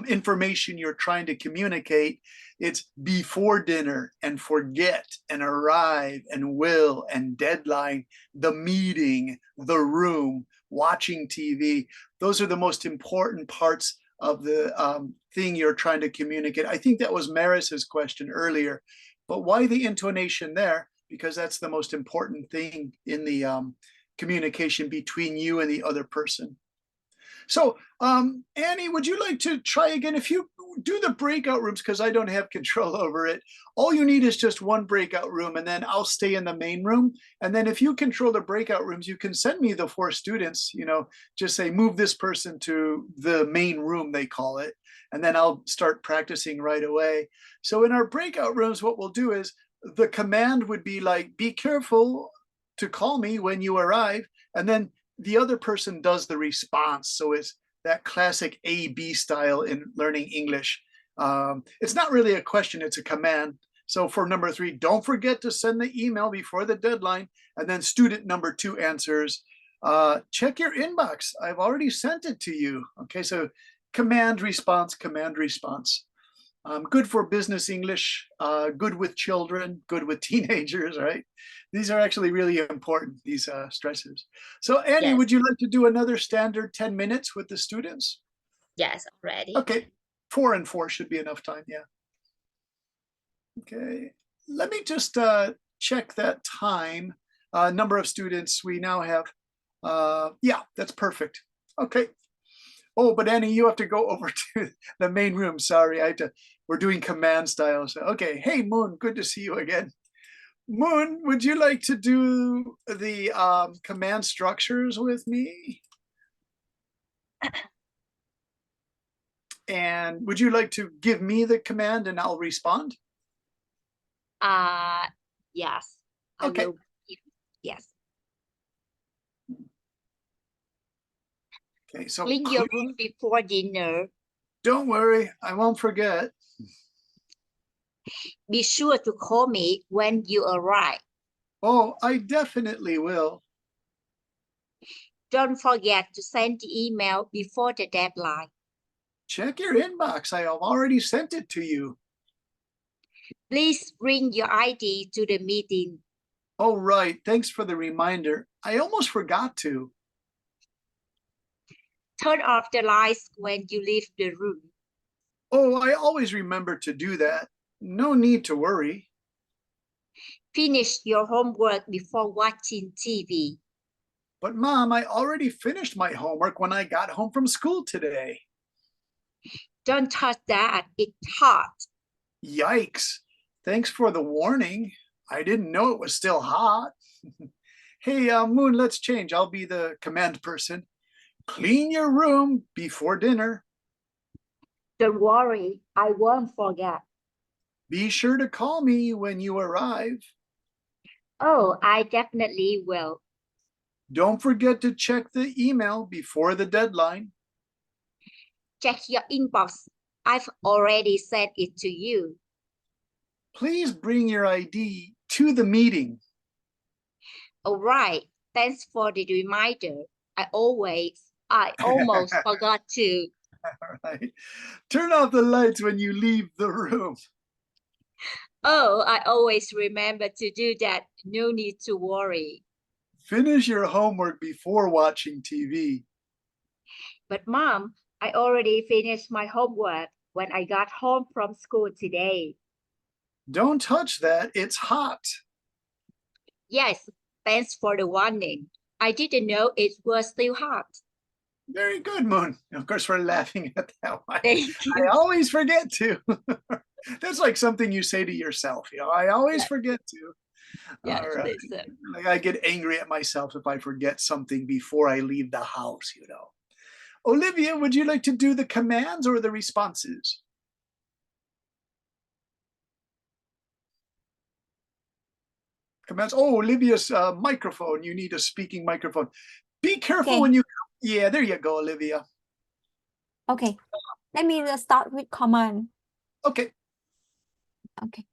information you're trying to communicate? It's before dinner and forget and arrive and will and deadline, the meeting, the room, watching TV. Those are the most important parts of the thing you're trying to communicate. I think that was Maris's question earlier, but why the intonation there? Because that's the most important thing in the communication between you and the other person. So Annie, would you like to try again? If you do the breakout rooms, because I don't have control over it, all you need is just one breakout room, and then I'll stay in the main room. And then if you control the breakout rooms, you can send me the 4 students, just say, move this person to the main room, they call it. And then I'll start practicing right away. So in our breakout rooms, what we'll do is the command would be like, be careful to call me when you arrive. And then the other person does the response. So it's that classic A-B style in learning English. It's not really a question, it's a command. So for number 3, don't forget to send the email before the deadline. And then student number 2 answers, check your inbox. I've already sent it to you. Okay, so command, response, command, response. Good for business English, good with children, good with teenagers, right? These are actually really important, these stressors. So Annie, Yes. would you like to do another standard 10 minutes with the students? Yes, already. Okay, 4 and 4 should be enough time, yeah. Okay, let me just check that time. Number of students we now have. Yeah, that's perfect. Okay. Oh, but Annie, you have to go over to the main room. Sorry, we're doing command style. So, okay. Hey, Moon, good to see you again. Moon, would you like to do the command structures with me? And would you like to give me the command and I'll respond? Yes. Okay. Yes. Okay, so Clean your room before dinner. don't worry, I won't forget. Be sure to call me when you arrive. Oh, I definitely will. Don't forget to send the email before the deadline. Check your inbox. I have already sent it to you. Please bring your ID to the meeting. Oh, right. Thanks for the reminder. I almost forgot to. Turn off the lights when you leave the room. Oh, I always remember to do that. No need to worry. Finish your homework before watching TV. But Mom, I already finished my homework when I got home from school today. Don't touch that. It's hot. Yikes. Thanks for the warning. I didn't know it was still hot. Hey, Moon, let's change. I'll be the command person. Clean your room before dinner. Don't worry, I won't forget. Be sure to call me when you arrive. Oh, I definitely will. Don't forget to check the email before the deadline. Check your inbox. I've already sent it to you. Please bring your ID to the meeting. All right. Thanks for the reminder. I almost forgot to. All right. Turn off the lights when you leave the room. Oh, I always remember to do that. No need to worry. Finish your homework before watching TV. But Mom, I already finished my homework when I got home from school today. Don't touch that. It's hot. Yes, thanks for the warning. I didn't know it was still hot. Very good, Moon. Of course, we're laughing at that one. Thank I you. always forget to. That's like something you say to yourself. I always Yeah. forget to. Yes, All right. that's it. Like I get angry at myself if I forget something before I leave the house. Olivia, would you like to do the commands or the responses? Commands. Oh, Olivia's microphone. You need a speaking microphone. Be careful Okay. when you. Yeah, there you go, Olivia. Okay, let me start with command. Okay. Okay.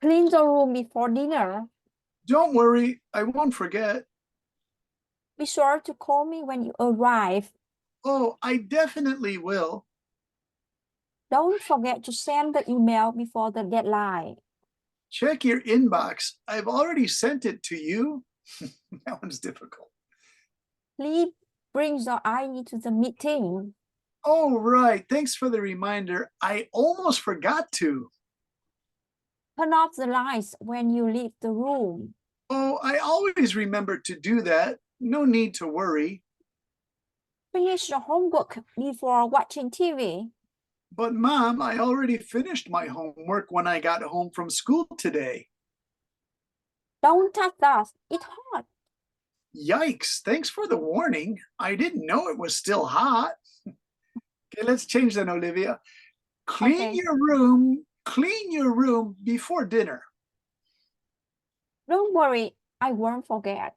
Clean the room before dinner. Don't worry. I won't forget. Be sure to call me when you arrive. Oh, I definitely will. Don't forget to send the email before the deadline. Check your inbox. I've already sent it to you. That one's difficult. Please bring your ID to the meeting. Oh, right. Thanks for the reminder. I almost forgot to. Turn off the lights when you leave the room. Oh, I always remember to do that. No need to worry. Finish your homework before watching TV. But Mom, I already finished my homework when I got home from school today. Don't touch that. It's hot. Yikes. Thanks for the warning. I didn't know it was still hot. Okay, let's change that, Olivia. Clean your room before dinner. Don't worry, I won't forget.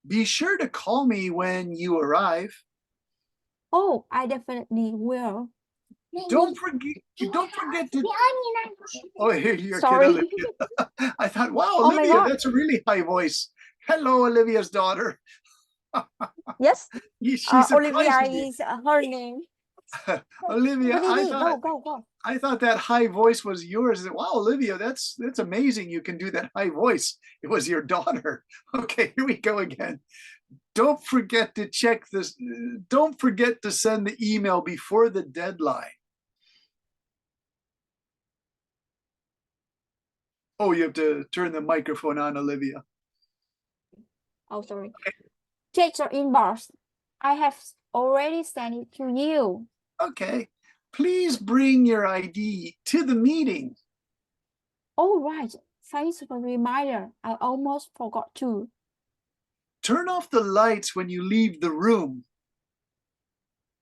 Be sure to call me when you arrive. Oh, I definitely will. Don't forget to. Oh, here you're Sorry. Olivia. I thought, wow, Oh my Olivia, God. that's a really high voice. Hello, Olivia's daughter. Yes, She surprised Olivia me. is her name. Olivia, Go. I thought that high voice was yours. Wow, Olivia, that's amazing. You can do that high voice. It was your daughter. Okay, here we go again. Don't forget to check this. Don't forget to send the email before the deadline. Oh, you have to turn the microphone on, Olivia. Oh, sorry. Check your inbox. I have already sent it to you. Okay. Please bring your ID to the meeting. All right. Thanks for the reminder. I almost forgot to. Turn off the lights when you leave the room.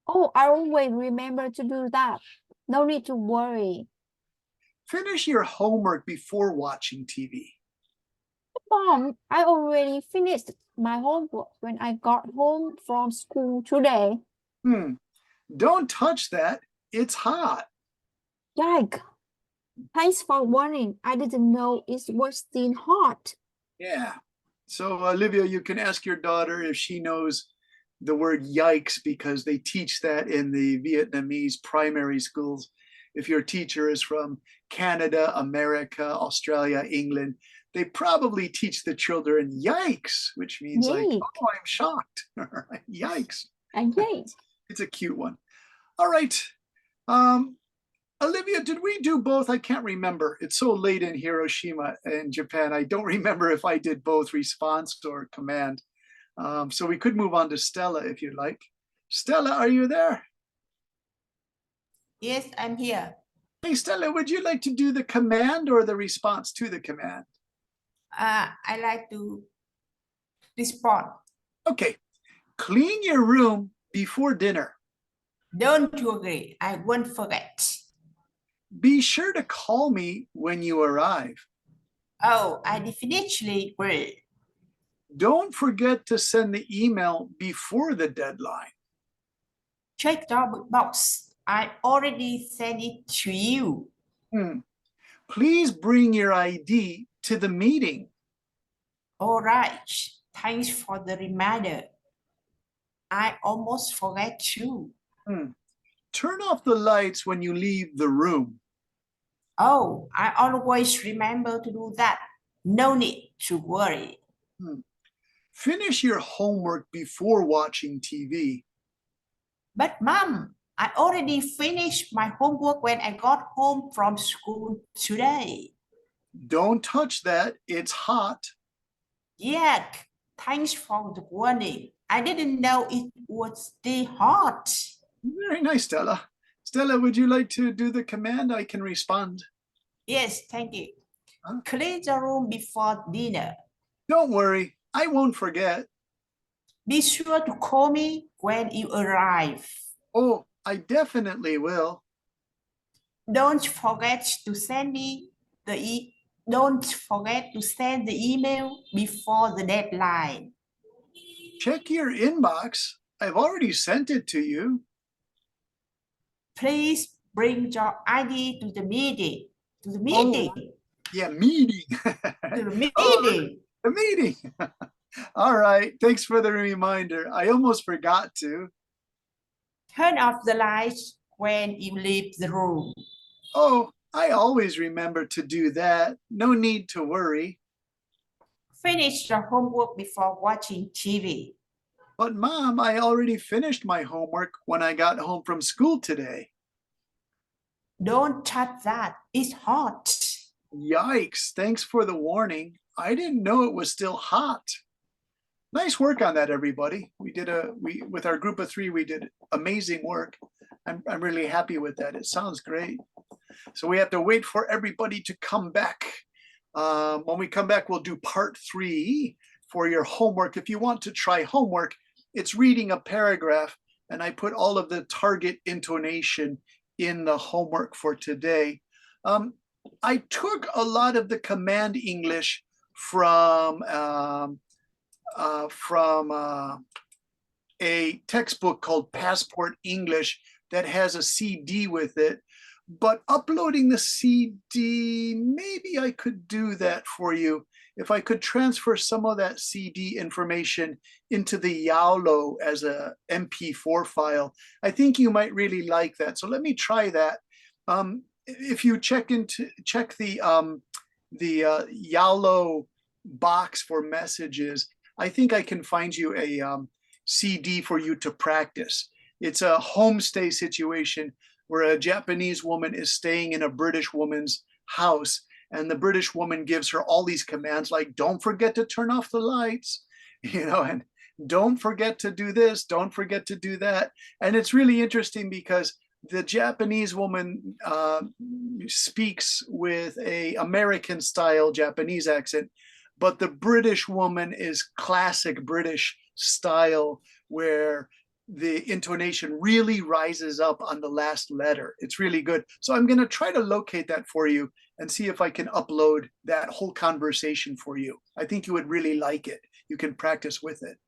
Oh, I always remember to do that. No need to worry. Finish your homework before watching TV. Mom, I already finished my homework when I got home from school today. Don't touch that. It's hot. Yike. Thanks for warning. I didn't know it was still hot. Yeah. So, Olivia, you can ask your daughter if she knows the word yikes, because they teach that in the Vietnamese primary schools. If your teacher is from Canada, America, Australia, England, they probably teach the children yikes, which means like, Yike. oh, I'm shocked. Yikes. And yay. It's a cute one. All right. Olivia, did we do both? I can't remember. It's so late in Hiroshima in Japan. I don't remember if I did both response or command. So we could move on to Stella if you'd like. Stella, are you there? Yes, I'm here. Hey, Stella, would you like to do the command or the response to the command? I like to respond. Okay. Clean your room before dinner. Don't worry, I won't forget. Be sure to call me when you arrive. Oh, I definitely will. Don't forget to send the email before the deadline. Check the box. I already sent it to you. Please bring your ID to the meeting. All right. Thanks for the reminder. I almost forgot to. Turn off the lights when you leave the room. Oh, I always remember to do that. No need to worry. Finish your homework before watching TV. But Mom, I already finished my homework when I got home from school today. Don't touch that. It's hot. Yet, thanks for the warning. I didn't know it was still hot. Very nice, Stella. Stella, would you like to do the command? I can respond. Yes, thank you. Huh? Clean the room before dinner. Don't worry, I won't forget. Be sure to call me when you arrive. Oh, I definitely will. Don't forget to send Don't forget to send the email before the deadline. Check your inbox. I've already sent it to you. Please bring your ID to the meeting. To the meeting. Yeah, meeting. To the meeting. Oh, the meeting. All right. Thanks for the reminder. I almost forgot to. Turn off the lights when you leave the room. Oh, I always remember to do that. No need to worry. Finish your homework before watching TV. But Mom, I already finished my homework when I got home from school today. Don't touch that. It's hot. Yikes. Thanks for the warning. I didn't know it was still hot. Nice work on that, everybody. With our group of 3, we did amazing work. I'm really happy with that. It sounds great. So we have to wait for everybody to come back. When we come back, we'll do part 3 for your homework. If you want to try homework, it's reading a paragraph, and I put all of the target intonation in the homework for today. I took a lot of the command English from a textbook called Passport English that has a CD with it. But uploading the CD, maybe I could do that for you. If I could transfer some of that CD information into the Yowlo as a MP4 file, I think you might really like that. So let me try that. If you check the Yowlo box for messages, I think I can find you a CD for you to practice. It's a homestay situation where a Japanese woman is staying in a British woman's house, and the British woman gives her all these commands like, don't forget to turn off the lights, and don't forget to do this, don't forget to do that. And it's really interesting because the Japanese woman speaks with an American style Japanese accent, but the British woman is classic British style, where the intonation really rises up on the last letter. It's really good. So I'm going to try to locate that for you and see if I can upload that whole conversation for you. I think you would really like it. You can practice with it.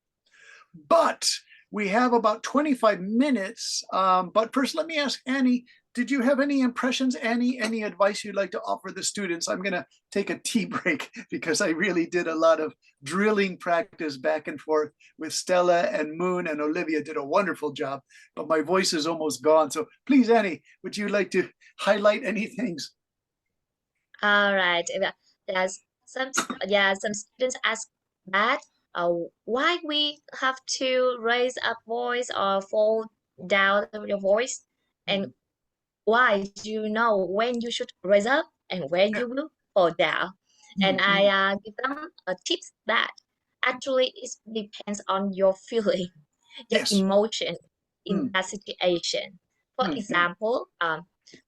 But we have about 25 minutes. But first, let me ask Annie, did you have any impressions, Annie? Any advice you'd like to offer the students? I'm going to take a tea break because I really did a lot of drilling practice back and forth with Stella and Moon, and Olivia did a wonderful job, but my voice is almost gone. So please, Annie, would you like to highlight any things? All right. There's some students ask that why we have to raise up voice or fall down your voice, and why do you know when you should raise up and when you will fall down? And I give them a tips that actually it depends on your feeling, your Yes. emotion in that situation. For example,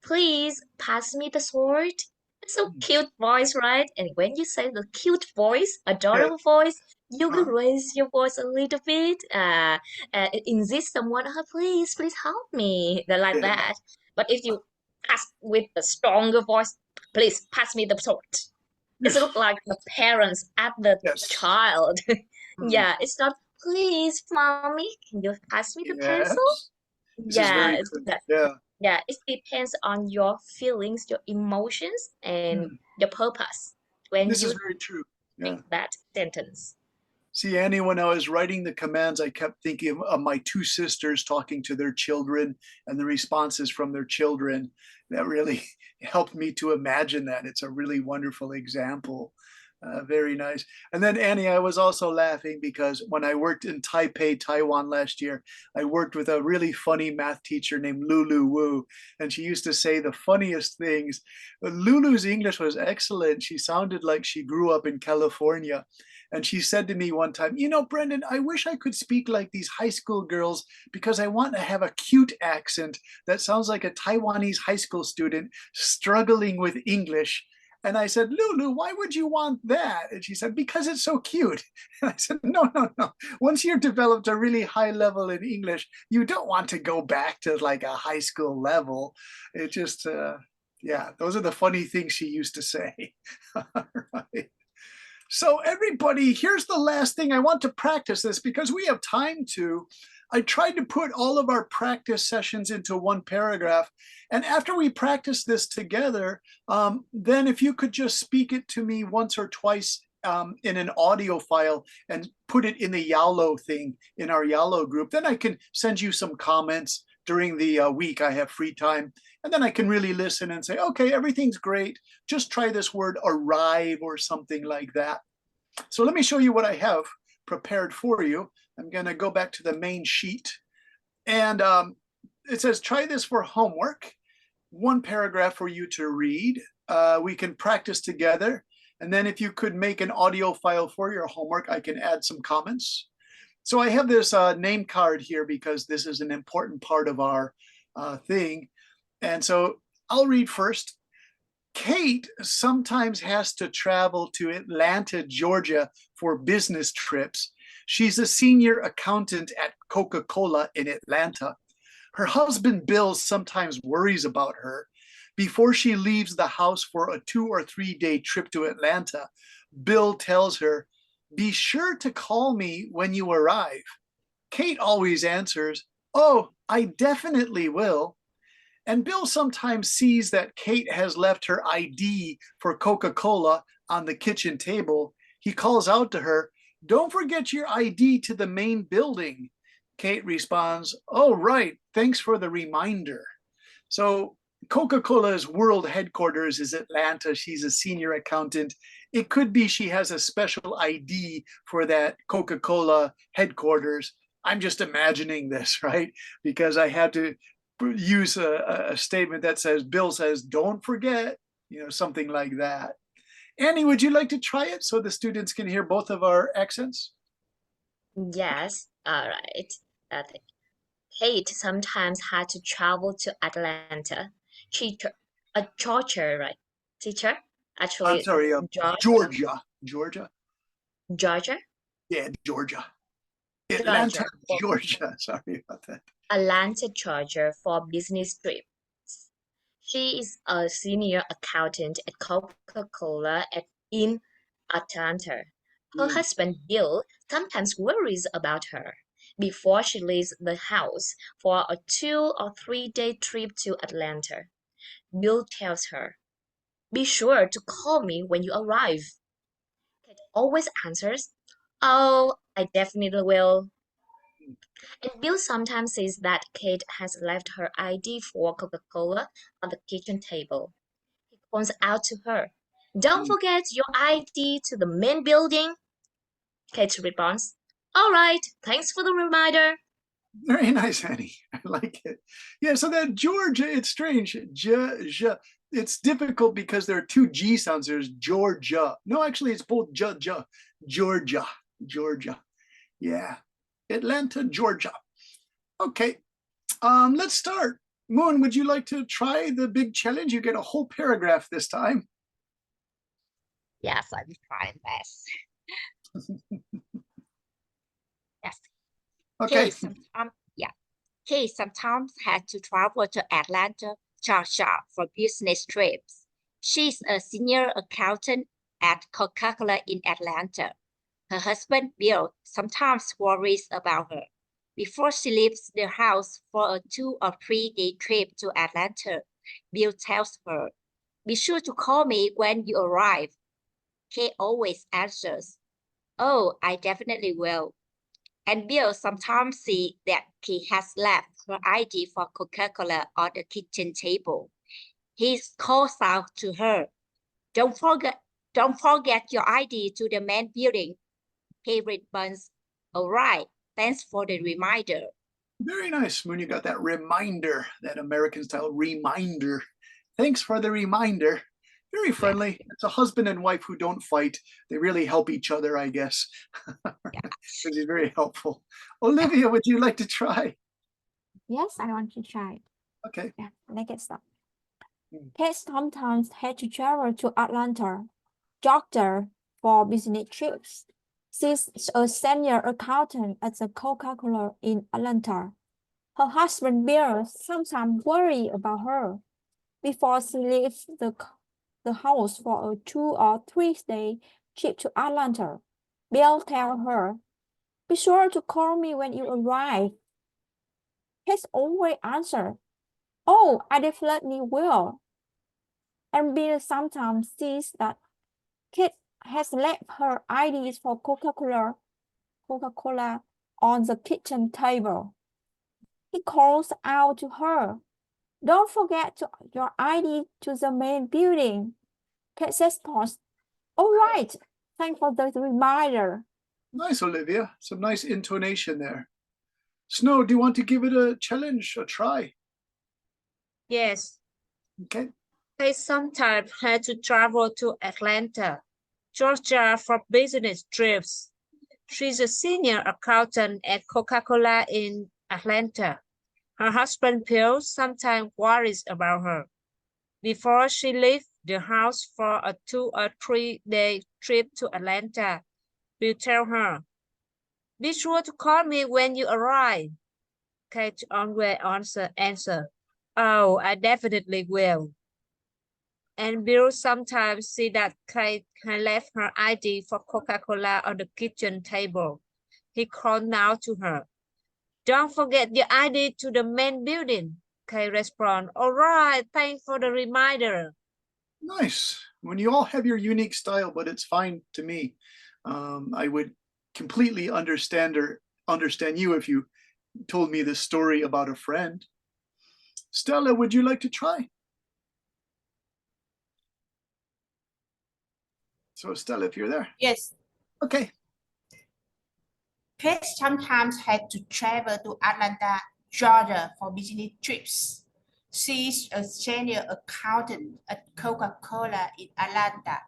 please pass me the sword. It's so cute voice, right? And when you say the cute voice, adorable voice, you will raise your voice a little bit, insist someone, please help me, like that. But if you ask with a stronger voice, please pass me the sword. It looks like the parents at the child. Yeah, it's not, please, mommy, can you pass me the pencil? This is very true. Yeah, it depends on your feelings, your emotions, and your purpose when This you is very true. make that sentence. See, Annie, when I was writing the commands, I kept thinking of my 2 sisters talking to their children and the responses from their children. That really helped me to imagine that. It's a really wonderful example. Very nice. And then, Annie, I was also laughing because when I worked in Taipei, Taiwan last year, I worked with a really funny math teacher named Lulu Wu, and she used to say the funniest things. Lulu's English was excellent. She sounded like she grew up in California. And she said to me one time, you know, Brendan, I wish I could speak like these high school girls because I want to have a cute accent that sounds like a Taiwanese high school student struggling with English. And I said, Lulu, why would you want that? And she said, because it's so cute. And I said, no. Once you've developed a really high level in English, you don't want to go back to like a high school level. It just, yeah, those are the funny things she used to say. All right. So everybody, here's the last thing. I want to practice this because we have time to. I tried to put all of our practice sessions into one paragraph. And after we practice this together, then if you could just speak it to me once or twice in an audio file and put it in the Yalo thing, in our Yalo group, then I can send you some comments during the week I have free time. And then I can really listen and say, okay, everything's great. Just try this word arrive or something like that. So let me show you what I have prepared for you. I'm going to go back to the main sheet. And it says, try this for homework. One paragraph for you to read. We can practice together. And then if you could make an audio file for your homework, I can add some comments. So I have this name card here because this is an important part of our thing. And so I'll read first. Kate sometimes has to travel to Atlanta, Georgia for business trips. She's a senior accountant at Coca-Cola in Atlanta. Her husband, Bill, sometimes worries about her. Before she leaves the house for a 2 or 3 day trip to Atlanta, Bill tells her, be sure to call me when you arrive. Kate always answers, oh, I definitely will. And Bill sometimes sees that Kate has left her ID for Coca-Cola on the kitchen table. He calls out to her, don't forget your ID to the main building. Kate responds, oh, right, thanks for the reminder. So Coca-Cola's world headquarters is Atlanta. She's a senior accountant. It could be she has a special ID for that Coca-Cola headquarters. I'm just imagining this, right? Because I had to use a statement that says, Bill says, don't forget, you know, something like that. Annie, would you like to try it so the students can hear both of our accents? Yes, all right. Kate sometimes had to travel to Atlanta. Georgia, right? Teacher? Actually, I'm sorry, Georgia. Georgia. Georgia? Yeah, Georgia. Atlanta, Georgia. Sorry about that. Atlanta, Georgia for business trips. She is a senior accountant at Coca-Cola in Atlanta. Her husband, Bill, sometimes worries about her. Before she leaves the house for a 2 or 3 day trip to Atlanta, Bill tells her, be sure to call me when you arrive. Kate always answers, oh, I definitely will. And Bill sometimes says that Kate has left her ID for Coca-Cola on the kitchen table. He points out to her, don't forget your ID to the main building. Kate responds, all right, thanks for the reminder. Very nice, Annie. I like it. Yeah, so that Georgia, it's strange. It's difficult because there are 2 G sounds. There's Georgia. No, actually, it's both Georgia. Yeah. Atlanta, Georgia. Okay, let's start. Moon, would you like to try the big challenge? You get a whole paragraph this time. Yes, I will try my best. Yes. Okay. Kate sometimes had to travel to Atlanta, Georgia for business trips. She's a senior accountant at Coca-Cola in Atlanta. Her husband, Bill, sometimes worries about her. Before she leaves the house for a 2 or 3 day trip to Atlanta, Bill tells her, be sure to call me when you arrive. Kate always answers, oh, I definitely will. And Bill sometimes sees that Kate has left her ID for Coca-Cola on the kitchen table. He calls out to her, don't forget your ID to the main building. Kate responds, all right, thanks for the reminder. Very nice. Moon, you got that reminder, that American style reminder. Thanks for the reminder. Very friendly. It's a husband and wife who don't fight. They really help each other, I guess. Because he's very helpful. Olivia, would you like to try? Yes, I want to try. Okay. Yeah, let's get started. Hmm. Kate sometimes had to travel to Atlanta, Georgia for business trips. She's a senior accountant at the Coca-Cola in Atlanta. Her husband Bill sometimes worries about her. Before she leaves the house for a 2 or 3 day trip to Atlanta, Bill tells her, "Be sure to call me when you arrive." Kate always answers, "Oh, I definitely will." And Bill sometimes sees that Kate has left her IDs for Coca-Cola on the kitchen table. He calls out to her, "Don't forget your ID to the main building." Kate says, "All right, thanks for the reminder." Nice, Olivia. Some nice intonation there. Snow, do you want to give it a challenge, a try? Yes. Okay. They sometimes had to travel to Atlanta, Georgia for business trips. She's a senior accountant at Coca-Cola in Atlanta. Her husband Bill sometimes worries about her. Before she leaves the house for a 2 or 3 day trip to Atlanta, Bill tells her, "Be sure to call me when you arrive." Kate always answer, "Oh, I definitely will." And Bill sometimes see that Kate had left her ID for Coca-Cola on the kitchen table. He called out to her, "Don't forget your ID to the main building." Kate responds, "All right, thanks for the reminder." Nice. When you all have your unique style, but it's fine to me. I would completely understand you if you told me this story about a friend. Stella, would you like to try? So Stella, if you're there. Yes. Okay. Kate sometimes had to travel to Atlanta, Georgia for business trips. She's a senior accountant at Coca-Cola in Atlanta.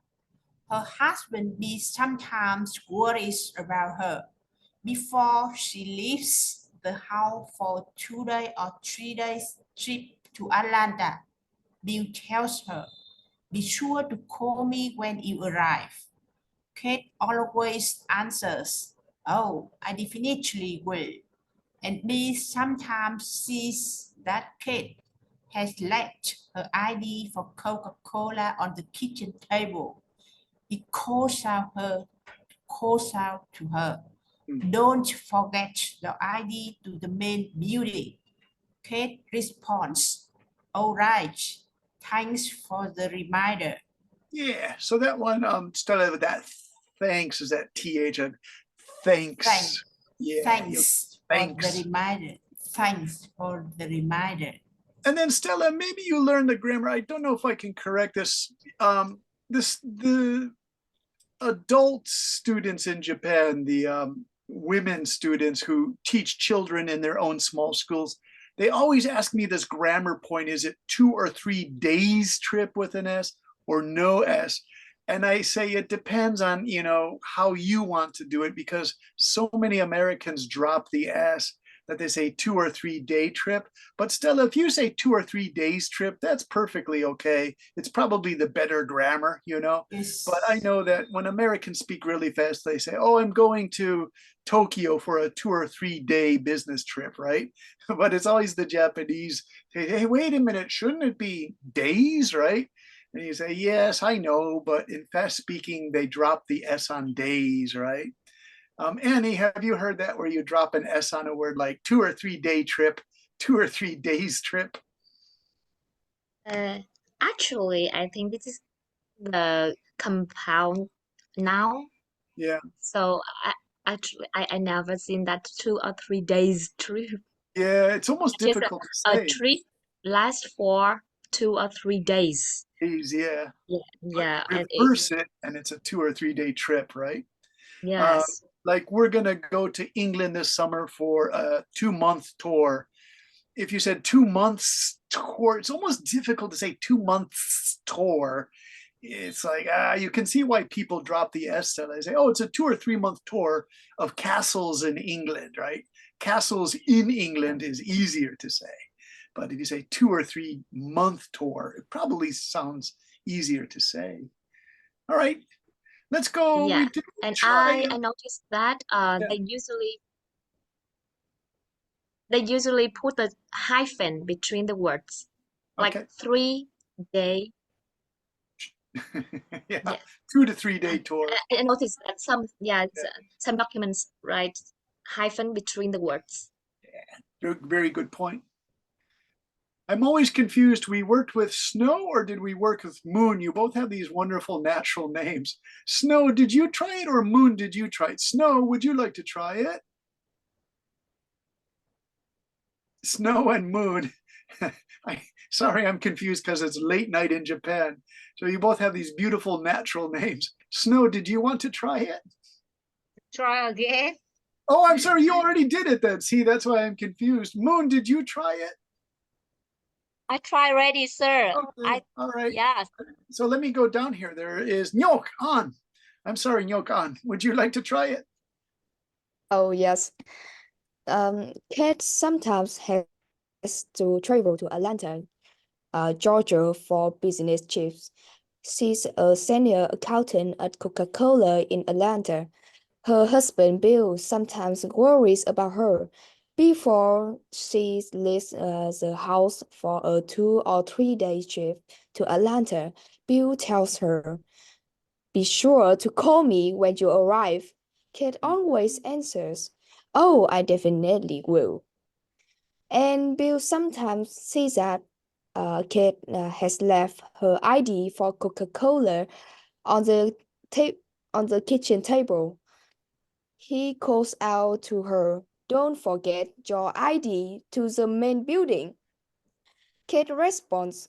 Her husband Bill sometimes worries about her. Before she leaves the house for 2 day or 3 days trip to Atlanta, Bill tells her, "Be sure to call me when you arrive." Kate always answers, "Oh, I definitely will." And Bill sometimes sees that Kate has left her ID for Coca-Cola on the kitchen table. He calls out to her, "Don't forget your ID to the main building." Kate responds, "All right, thanks for the reminder." Yeah. So that one, Stella, with that thanks is that TH of thanks. Thanks. Yeah. Thanks for Thanks. the reminder. Thanks for the reminder. And then Stella, maybe you learned the grammar. I don't know if I can correct this. The adult students in Japan, the women students who teach children in their own small schools, they always ask me this grammar point: is it 2 or 3 days trip with an S or no S? And I say it depends on, how you want to do it, because so many Americans drop the S that they say 2 or 3 day trip. But Stella, if you say 2 or 3 days trip, that's perfectly okay. It's probably the better grammar, Yes. But I know that when Americans speak really fast, they say, "Oh, I'm going to Tokyo for a 2 or 3 day business trip," right? But it's always the Japanese say, "Hey, wait a minute, shouldn't it be days, right?" And you say, "Yes, I know, but in fast speaking, they drop the S on days, right?" Annie, have you heard that where you drop an S on a word like 2 or 3 day trip, 2 or 3 days trip? Actually, I think this is the compound noun. Yeah. So I never seen that 2 or 3 days trip. Yeah, it's almost Just difficult to a say. trip lasts for 2 or 3 days. Days, yeah. Yeah, and Reverse it, and it's a 2 or 3 day trip, right? yes. Like we're gonna go to England this summer for a 2-month tour. If you said 2 months tour, it's almost difficult to say 2 months tour. it's like, you can see why people drop the S there. They say, oh, it's a 2 or 3 month tour of castles in England, right? Castles in England is easier to say. But if you say 2 or 3 month tour, it probably sounds easier to say. All right, let's go. Yeah, We did and try. I noticed that Yeah. they usually put a hyphen between the words, like Okay. 3 day. Yeah, Yeah. 2 to 3 day tour. I noticed that some documents write hyphen between the words. Very good point. I'm always confused. We worked with Snow or did we work with Moon? You both have these wonderful natural names. Snow, did you try it or Moon, did you try it? Snow, would you like to try it? Snow and Moon. Sorry, I'm confused because it's late night in Japan. So you both have these beautiful natural names. Snow, did you want to try it? Try again. Oh, I'm sorry, you already did it then. See, that's why I'm confused. Moon, did you try it? I try ready, sir. Okay, all right. Yes. So let me go down here. There is Nyok An. I'm sorry, Nyok An. Would you like to try it? Oh, yes. Kate sometimes has to travel to Atlanta, Georgia for business trips. She's a senior accountant at Coca-Cola in Atlanta. Her husband Bill sometimes worries about her. Before she leaves the house for a 2 or 3 day trip to Atlanta, Bill tells her, "Be sure to call me when you arrive." Kate always answers, "Oh, I definitely will." And Bill sometimes sees that Kate has left her ID for Coca-Cola on the kitchen table. He calls out to her, "Don't forget your ID to the main building." Kate responds,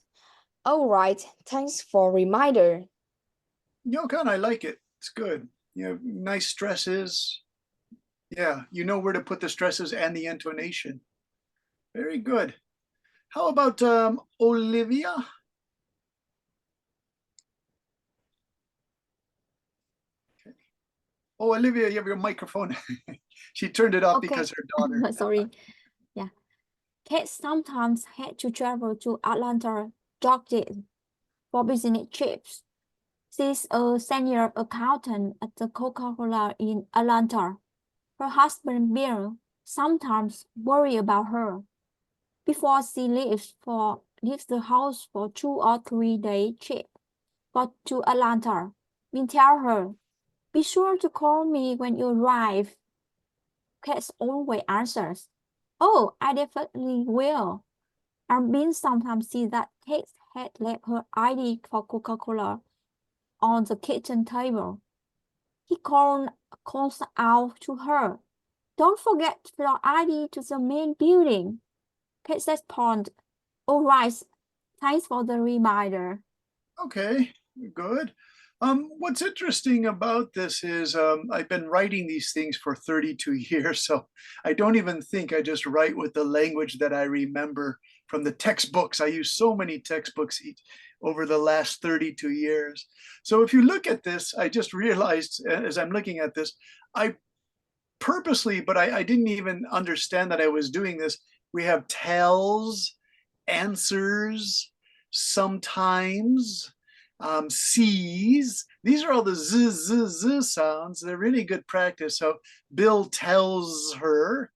"All right, thanks for reminder." Nyok An, I like it. It's good. You know, nice stresses. Yeah, you know where to put the stresses and the intonation. Very good. How about Olivia? Okay. Oh, Olivia, you have your microphone. She turned it off Okay. because her daughter. Sorry. Yeah. Kate sometimes had to travel to Atlanta, Georgia for business trips. She's a senior accountant at the Coca-Cola in Atlanta. Her husband Bill sometimes worries about her. Before she leaves the house for 2 or 3 day trip to Atlanta, we tell her, "Be sure to call me when you arrive." Kate always answers, "Oh, I definitely will." And Bean sometimes sees that Kate had left her ID for Coca-Cola on the kitchen table. He calls out to her, "Don't forget your ID to the main building." Kate says, "Pond. All right, thanks for the reminder." Okay, good. What's interesting about this is I've been writing these things for 32 years, so I don't even think I just write with the language that I remember from the textbooks. I use so many textbooks over the last 32 years. So if you look at this, I just realized as I'm looking at this, I purposely, but I didn't even understand that I was doing this. We have tells, answers, sometimes, sees. These are all the z sounds. They're really good practice. So Bill tells her.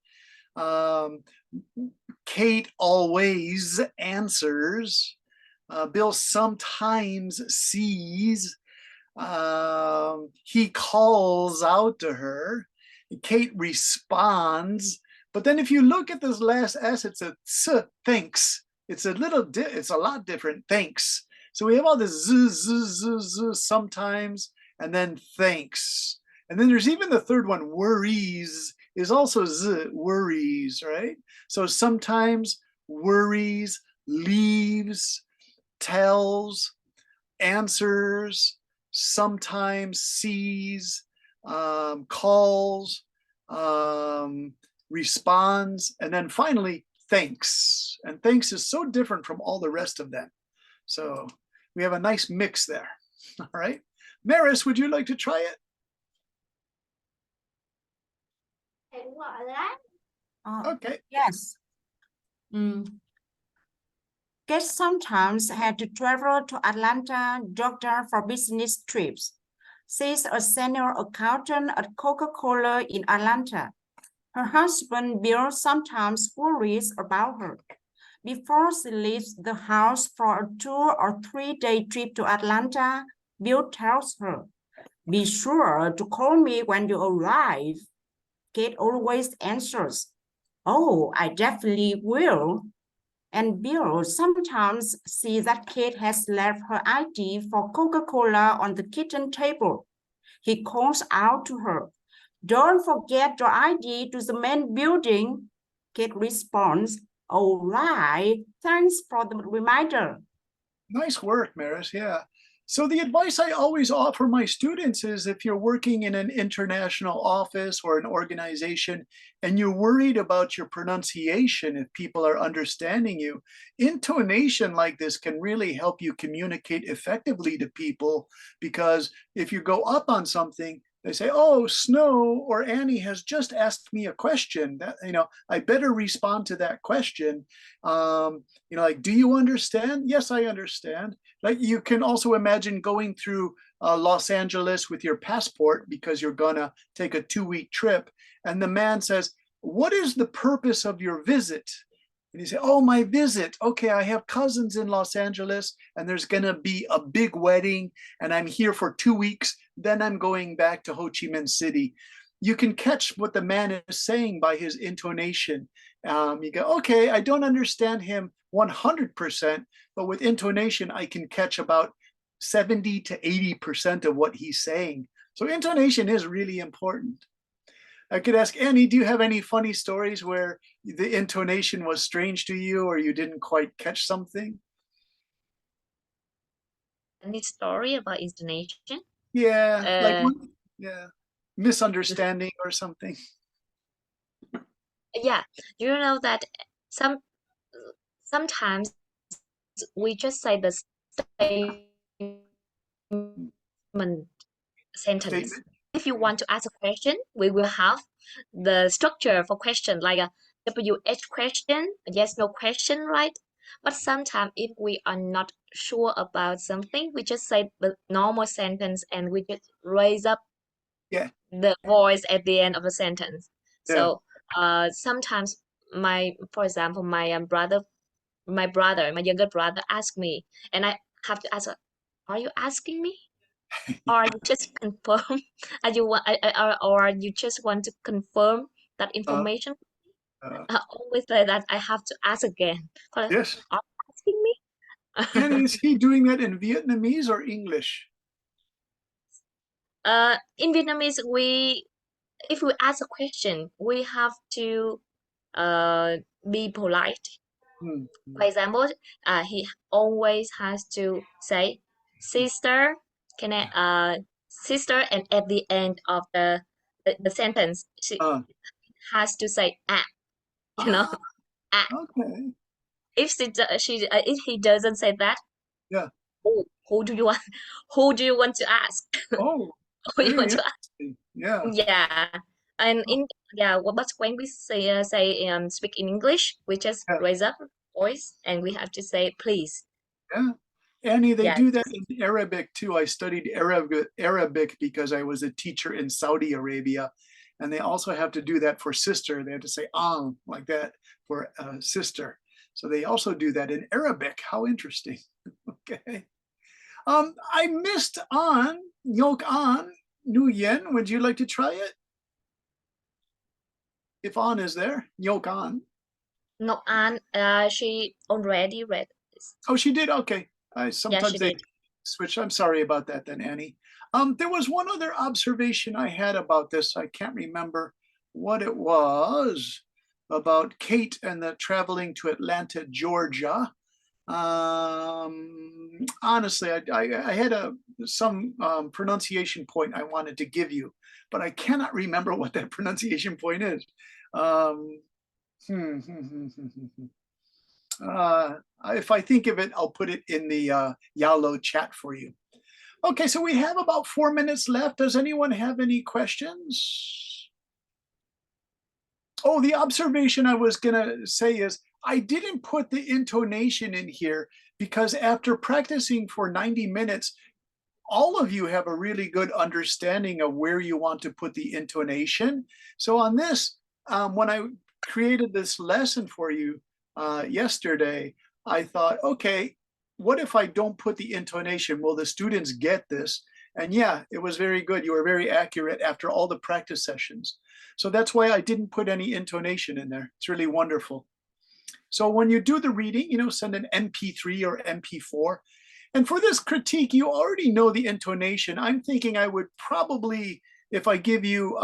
Kate always answers. Bill sometimes sees. He calls out to her. Kate responds. But then if you look at this last S, it's a ts, thanks. It's a lot different, thanks. So we have all this z sometimes, and then thanks. And then there's even the third one, worries, is also z, worries, right? So sometimes, worries, leaves, tells, answers, sometimes sees, calls, responds, and then finally, thanks. And thanks is so different from all the rest of them. So we have a nice mix there. All right. Maris, would you like to try it? Okay. Yes. Kate sometimes had to travel to Atlanta, Georgia for business trips. She's a senior accountant at Coca-Cola in Atlanta. Her husband, Bill, sometimes worries about her. Before she leaves the house for a 2 or 3 day trip to Atlanta, Bill tells her, "Be sure to call me when you arrive." Kate always answers, "Oh, I definitely will." And Bill sometimes sees that Kate has left her ID for Coca-Cola on the kitchen table. He calls out to her, "Don't forget your ID to the main building." Kate responds, "All right, thanks for the reminder." Nice work, Maris. Yeah. So the advice I always offer my students is if you're working in an international office or an organization and you're worried about your pronunciation, if people are understanding you, intonation like this can really help you communicate effectively to people, because if you go up on something, they say, "Oh, Snow or Annie has just asked me a question. That, I better respond to that question. Like, do you understand? Yes, I understand." Like, you can also imagine going through Los Angeles with your passport because you're gonna take a 2-week trip, and the man says, "What is the purpose of your visit?" And you say, "Oh, my visit. Okay, I have cousins in Los Angeles, and there's gonna be a big wedding, and I'm here for 2 weeks. Then I'm going back to Ho Chi Minh City." You can catch what the man is saying by his intonation. You go, "Okay, I don't understand him 100%, but with intonation, I can catch about 70 to 80% of what he's saying." So intonation is really important. I could ask Annie, do you have any funny stories where the intonation was strange to you or you didn't quite catch something? Any story about intonation? Yeah, like Uh, misunderstanding or something. yeah, do you know that sometimes we just say the sentence. Statement. If you want to ask a question, we will have the structure for question like a WH question, a yes no question, right? But sometimes if we are not sure about something, we just say the normal sentence and we just raise up Yeah, the voice at the end of the sentence. yeah. So sometimes for example, my younger brother asked me, and I have to ask, "Are you asking me? Or you just confirm? Or you just want to confirm that Uh, information?" uh, I always say that I have to ask again. "Are yes. you asking me?" Annie, is he doing that in Vietnamese or English? In Vietnamese, if we ask a question, we have to be polite. Hmm. For example, he always has to say, "Sister, can sister," and at the end of the sentence, she Uh, has to say "ah," you know, ah, "ah." okay. If he doesn't say that, Yeah. who do you want? Who do you want to ask? Oh, Who you very want to ask? interesting. Yeah. Yeah, and Oh, but when we say speak in English, we just yeah. raise up voice and we have to say please. Yeah. Annie, they Yeah. do that in Arabic too. I studied Arabic because I was a teacher in Saudi Arabia. And they also have to do that for sister. They have to say ang like that for sister. So they also do that in Arabic. How interesting. Okay. I missed An, Yok An, Nguyen. Would you like to try it? If An is there, Yok An. No, and she already read this. Oh, she did? Okay. Yeah, Sometimes she they did. switch. I'm sorry about that then, Annie. There was one other observation I had about this. I can't remember what it was about Kate and the traveling to Atlanta, Georgia. Honestly, I had some pronunciation point I wanted to give you, but I cannot remember what that pronunciation point is. Um, hmm, hmm, hmm, hmm, hmm, hmm. If I think of it, I'll put it in the Yalo chat for you. Okay, so we have about 4 minutes left. Does anyone have any questions? Oh, the observation I was gonna say is I didn't put the intonation in here because after practicing for 90 minutes, all of you have a really good understanding of where you want to put the intonation. So on this, when I created this lesson for you yesterday, I thought, okay, what if I don't put the intonation? Will the students get this? And yeah, it was very good. You were very accurate after all the practice sessions. So that's why I didn't put any intonation in there. It's really wonderful. So when you do the reading, send an MP3 or MP4. And for this critique, you already know the intonation. I'm thinking I would probably, if I give you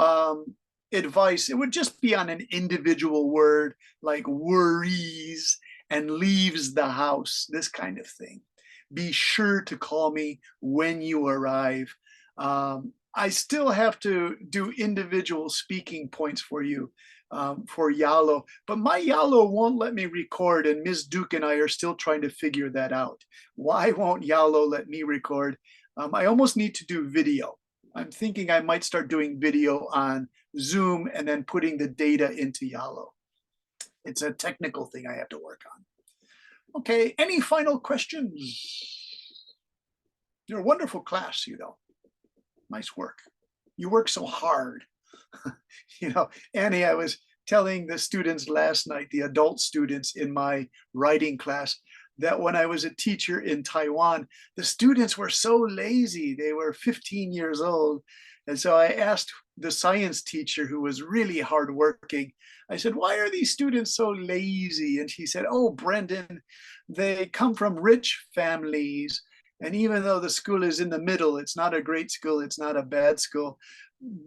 advice, it would just be on an individual word like worries and leaves the house, this kind of thing. Be sure to call me when you arrive. I still have to do individual speaking points for you for Yalo, but my Yalo won't let me record, and Ms. Duke and I are still trying to figure that out. Why won't Yalo let me record? I almost need to do video. I'm thinking I might start doing video on Zoom and then putting the data into Yalo. It's a technical thing I have to work on. Okay, any final questions? You're a wonderful class, Nice work. You work so hard. Annie, I was telling the students last night, the adult students in my writing class, that when I was a teacher in Taiwan, the students were so lazy. They were 15 years old. And so I asked the science teacher, who was really hardworking, I said, why are these students so lazy? And she said, oh, Brendan, they come from rich families. And even though the school is in the middle, it's not a great school, it's not a bad school,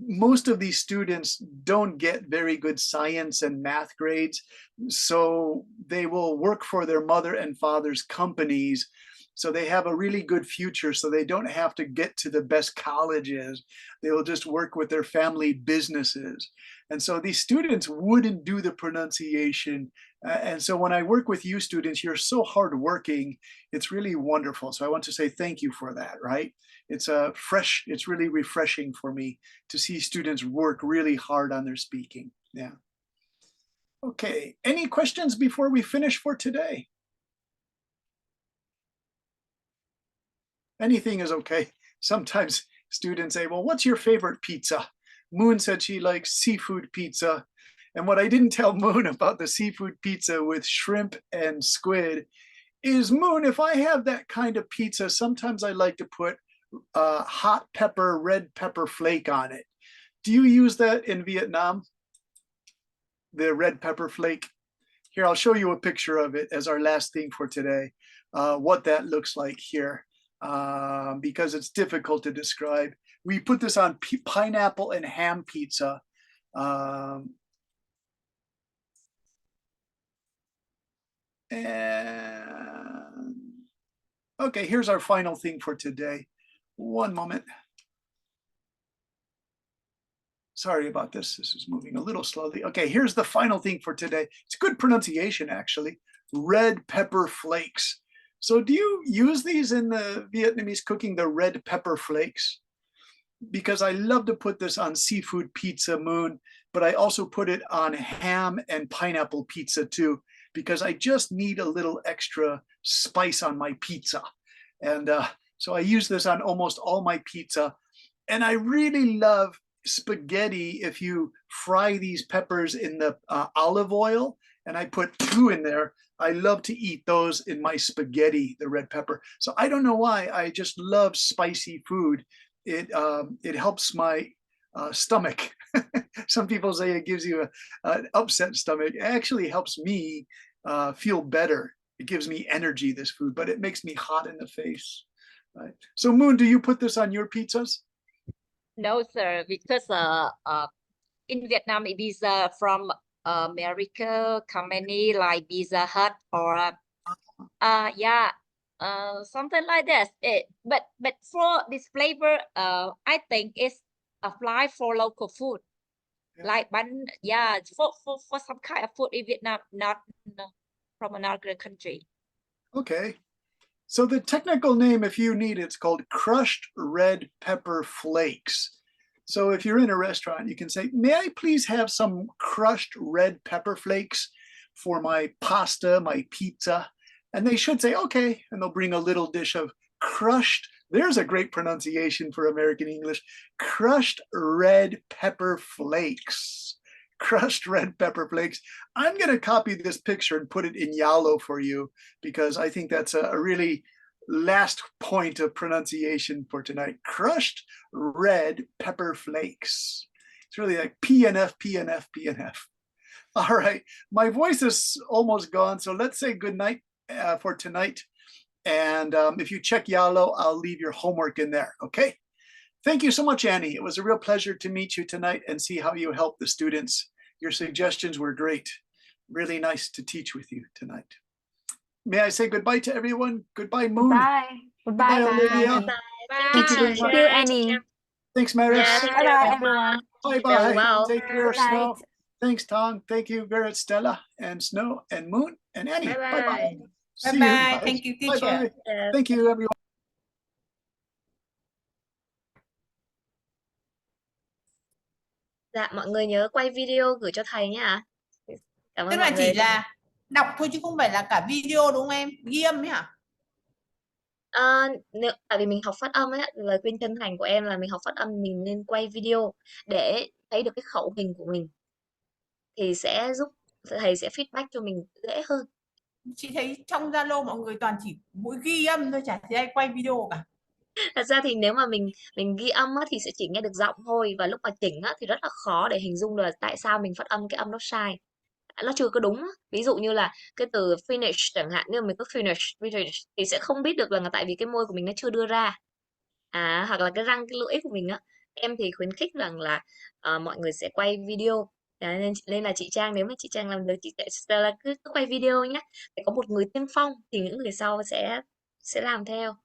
most of these students don't get very good science and math grades. So they will work for their mother and father's companies. So they have a really good future. So they don't have to get to the best colleges. They will just work with their family businesses. And so these students wouldn't do the pronunciation. And so when I work with you students, you're so hardworking. It's really wonderful. So I want to say thank you for that, right? It's it's really refreshing for me to see students work really hard on their speaking. Yeah. Okay, any questions before we finish for today? Anything is okay. Sometimes students say, well, what's your favorite pizza? Moon said she likes seafood pizza. And what I didn't tell Moon about the seafood pizza with shrimp and squid is, Moon, if I have that kind of pizza, sometimes I like to put hot pepper, red pepper flake on it. Do you use that in Vietnam? The red pepper flake? Here, I'll show you a picture of it as our last thing for today, what that looks like here, because it's difficult to describe. We put this on pineapple and ham pizza. And okay, here's our final thing for today. One moment. Sorry about this. This is moving a little slowly. Okay, here's the final thing for today. It's good pronunciation, actually. Red pepper flakes. So do you use these in the Vietnamese cooking, the red pepper flakes? Because I love to put this on seafood pizza, Moon, but I also put it on ham and pineapple pizza too, because I just need a little extra spice on my pizza. And so I use this on almost all my pizza. And I really love spaghetti if you fry these peppers in the olive oil, and I put 2 in there. I love to eat those in my spaghetti, the red pepper. So I don't know why, I just love spicy food. It helps my stomach. Some people say it gives you an upset stomach. It actually helps me feel better. It gives me energy, this food, but it makes me hot in the face. Right? So Moon, do you put this on your pizzas? No, sir, because in Vietnam it is from America company like Pizza Hut or something like that. But for this flavor, I think it's applied for local food, like bun. Yeah, for some kind of food in Vietnam, not from another country. Okay. So the technical name, if you need, it's called crushed red pepper flakes. So if you're in a restaurant, you can say, may I please have some crushed red pepper flakes for my pasta, my pizza? And they should say, okay. And they'll bring a little dish of crushed, there's a great pronunciation for American English, crushed red pepper flakes. Crushed red pepper flakes. I'm going to copy this picture and put it in Yalo for you because I think that's a really last point of pronunciation for tonight. Crushed red pepper flakes. It's really like PNF, PNF, PNF. All right, my voice is almost gone, so let's say good night for tonight. And if you check Yalo, I'll leave your homework in there, okay? Thank you so much, Annie. It was a real pleasure to meet you tonight and see how you helped the students. Your suggestions were great. Really nice to teach with you tonight. May I say goodbye to everyone? Goodbye, Moon. Bye. Goodbye, Goodbye, Olivia. Annie. Thank you very Thank much. you, Annie. Thanks, Maris. Yeah, Bye bye, everyone. Bye-bye. well. Take care, Good night. Snow. Thanks, Tom. Thank you, Vera, Stella, and Snow, and Moon, and Annie. Bye-bye. Bye-bye. See you, Bye-bye. guys. Thank you, teacher. Bye-bye. Yes. Thank you, everyone. Dạ, mọi người nhớ quay video gửi cho thầy nha. Cảm ơn Tức mọi là người. chỉ là đọc thôi chứ không phải là cả video đúng không em? Ghi âm ấy hả? Tại vì mình học phát âm ấy, lời khuyên chân thành của em là mình học phát âm mình nên quay video để thấy được cái khẩu hình của mình thì sẽ giúp thầy sẽ feedback cho mình dễ hơn. Chị thấy trong Zalo mọi người toàn chỉ mỗi ghi âm thôi, chả thấy ai quay video cả. Thật ra thì nếu mà mình ghi âm á, thì sẽ chỉ nghe được giọng thôi, và lúc mà chỉnh á, thì rất là khó để hình dung được là tại sao mình phát âm cái âm nó sai, nó chưa có đúng á. Ví dụ như là cái từ finish chẳng hạn, nếu mình cứ finish thì sẽ không biết được là tại vì cái môi của mình nó chưa đưa ra, hoặc là cái răng cái lưỡi của mình á. Em thì khuyến khích rằng là mọi người sẽ quay video. Nên là chị Trang, nếu mà chị Trang làm được, chị Stella cứ quay video nhé, phải có một người tiên phong thì những người sau sẽ làm theo.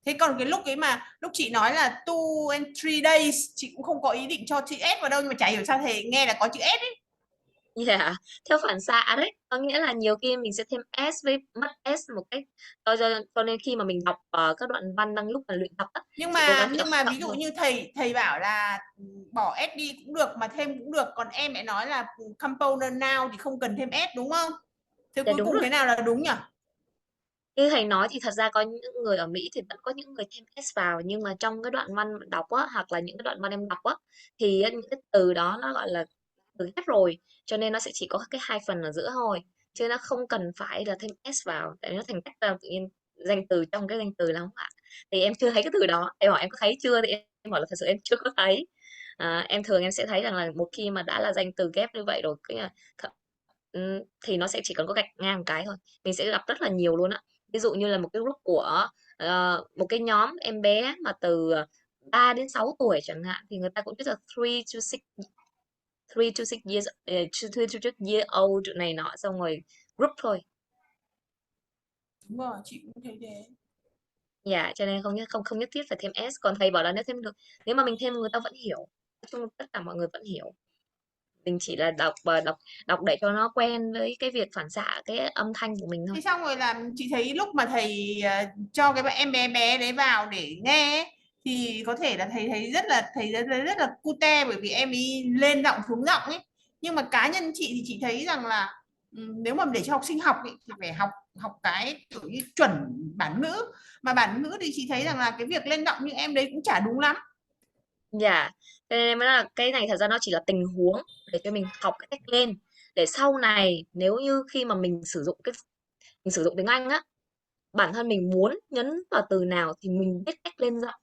Thế còn cái lúc ấy mà lúc chị nói là 2 and 3 days, chị cũng không có ý định cho chữ S vào đâu, nhưng mà chả hiểu sao thầy nghe là có chữ S ấy. Dạ, theo phản xạ đấy, có nghĩa là nhiều khi mình sẽ thêm S với mất S một cách cho nên khi mà mình đọc các đoạn văn đang lúc mà luyện tập á, Nhưng chị cố gắng mà đọc ví dụ thôi. như thầy bảo là bỏ S đi cũng được mà thêm cũng được, còn em lại nói là component now thì không cần thêm S đúng không? Thế Dạ, cuối đúng cùng rồi. thế nào là đúng nhỉ? Như thầy nói thì thật ra có những người ở Mỹ thì vẫn có những người thêm S vào, nhưng mà trong cái đoạn văn đọc á, hoặc là những cái đoạn văn em đọc á, thì những cái từ đó nó gọi là từ ghép rồi, cho nên nó sẽ chỉ có cái hai phần ở giữa thôi, chứ nó không cần phải là thêm S vào, tại nó thành cách ra tự nhiên danh từ trong cái danh từ lắm ạ. Thì em chưa thấy cái từ đó, em hỏi em có thấy chưa, thì em bảo là thật sự em chưa có thấy. Em thường em sẽ thấy rằng là một khi mà đã là danh từ ghép như vậy rồi thì nó sẽ chỉ cần có gạch ngang một cái thôi, mình sẽ gặp rất là nhiều luôn á. Ví dụ như là một cái group của một cái nhóm em bé mà từ 3 đến 6 tuổi chẳng hạn, thì người ta cũng biết là 3 to 6 years 3 to 6 year old này nọ, xong rồi group thôi. Đúng rồi, chị cũng thấy thế. Dạ, cho nên không nhất thiết phải thêm S. Còn thầy bảo là nếu thêm được, nếu mà mình thêm người ta vẫn hiểu, nói chung tất cả mọi người vẫn hiểu. Mình chỉ là đọc để cho nó quen với cái việc phản xạ cái âm thanh của mình thôi. Thế xong rồi là chị thấy lúc mà thầy cho cái em bé đấy vào để nghe ấy, thì có thể là thầy thấy rất là cute, bởi vì em ấy lên giọng xuống giọng ấy. Nhưng mà cá nhân chị thì chị thấy rằng là nếu mà để cho học sinh học ấy, thì phải học cái kiểu như chuẩn bản ngữ, mà bản ngữ thì chị thấy rằng là cái việc lên giọng như em đấy cũng chả đúng lắm. Dạ, cho nên mới là cái này thật ra nó chỉ là tình huống để cho mình học cái cách lên, để sau này nếu như khi mà mình sử dụng tiếng Anh á, bản thân mình muốn nhấn vào từ nào thì mình biết cách lên giọng,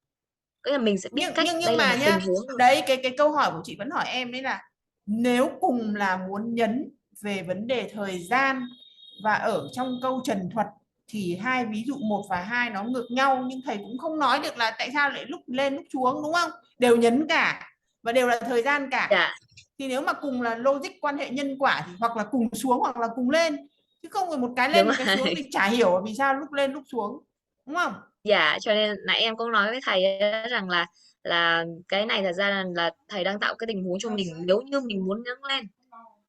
cái là mình sẽ biết cách. Nhưng đây là mà một nhá, tình huống thôi. đấy cái câu hỏi của chị vẫn hỏi em đấy là nếu cùng là muốn nhấn về vấn đề thời gian và ở trong câu trần thuật thì hai ví dụ 1 và 2 nó ngược nhau, nhưng thầy cũng không nói được là tại sao lại lúc lên lúc xuống, đúng không? Đều nhấn cả và đều là thời gian cả. Dạ. Thì nếu mà cùng là logic quan hệ nhân quả thì hoặc là cùng xuống hoặc là cùng lên, chứ không phải một cái lên Đúng một cái xuống rồi. thì chả hiểu vì sao lúc lên lúc xuống, đúng không? Dạ, cho nên nãy em cũng nói với thầy rằng là cái này thật ra là thầy đang tạo cái tình huống cho mình, nếu như mình muốn nhấn lên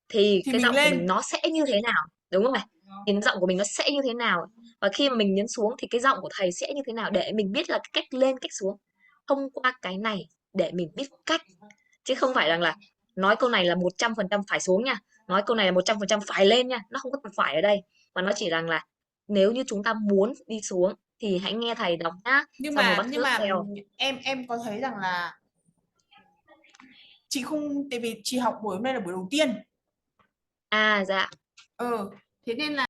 thì cái mình giọng của lên. mình nó sẽ như thế nào, đúng không này? nhìn giọng của mình nó sẽ như thế nào, và khi mà mình nhấn xuống thì cái giọng của thầy sẽ như thế nào, để mình biết là cái cách lên cách xuống. Thông qua cái này để mình biết cách, chứ không phải rằng là nói câu này là 100% phải xuống nha, nói câu này là 100% phải lên nha, nó không có từ phải ở đây, mà nó chỉ rằng là nếu như chúng ta muốn đi xuống thì hãy nghe thầy đọc nhá, nhưng xong rồi mà bắt chước theo. em có thấy rằng là chị không, tại vì chị học buổi hôm nay là buổi đầu tiên. Dạ. Thế nên là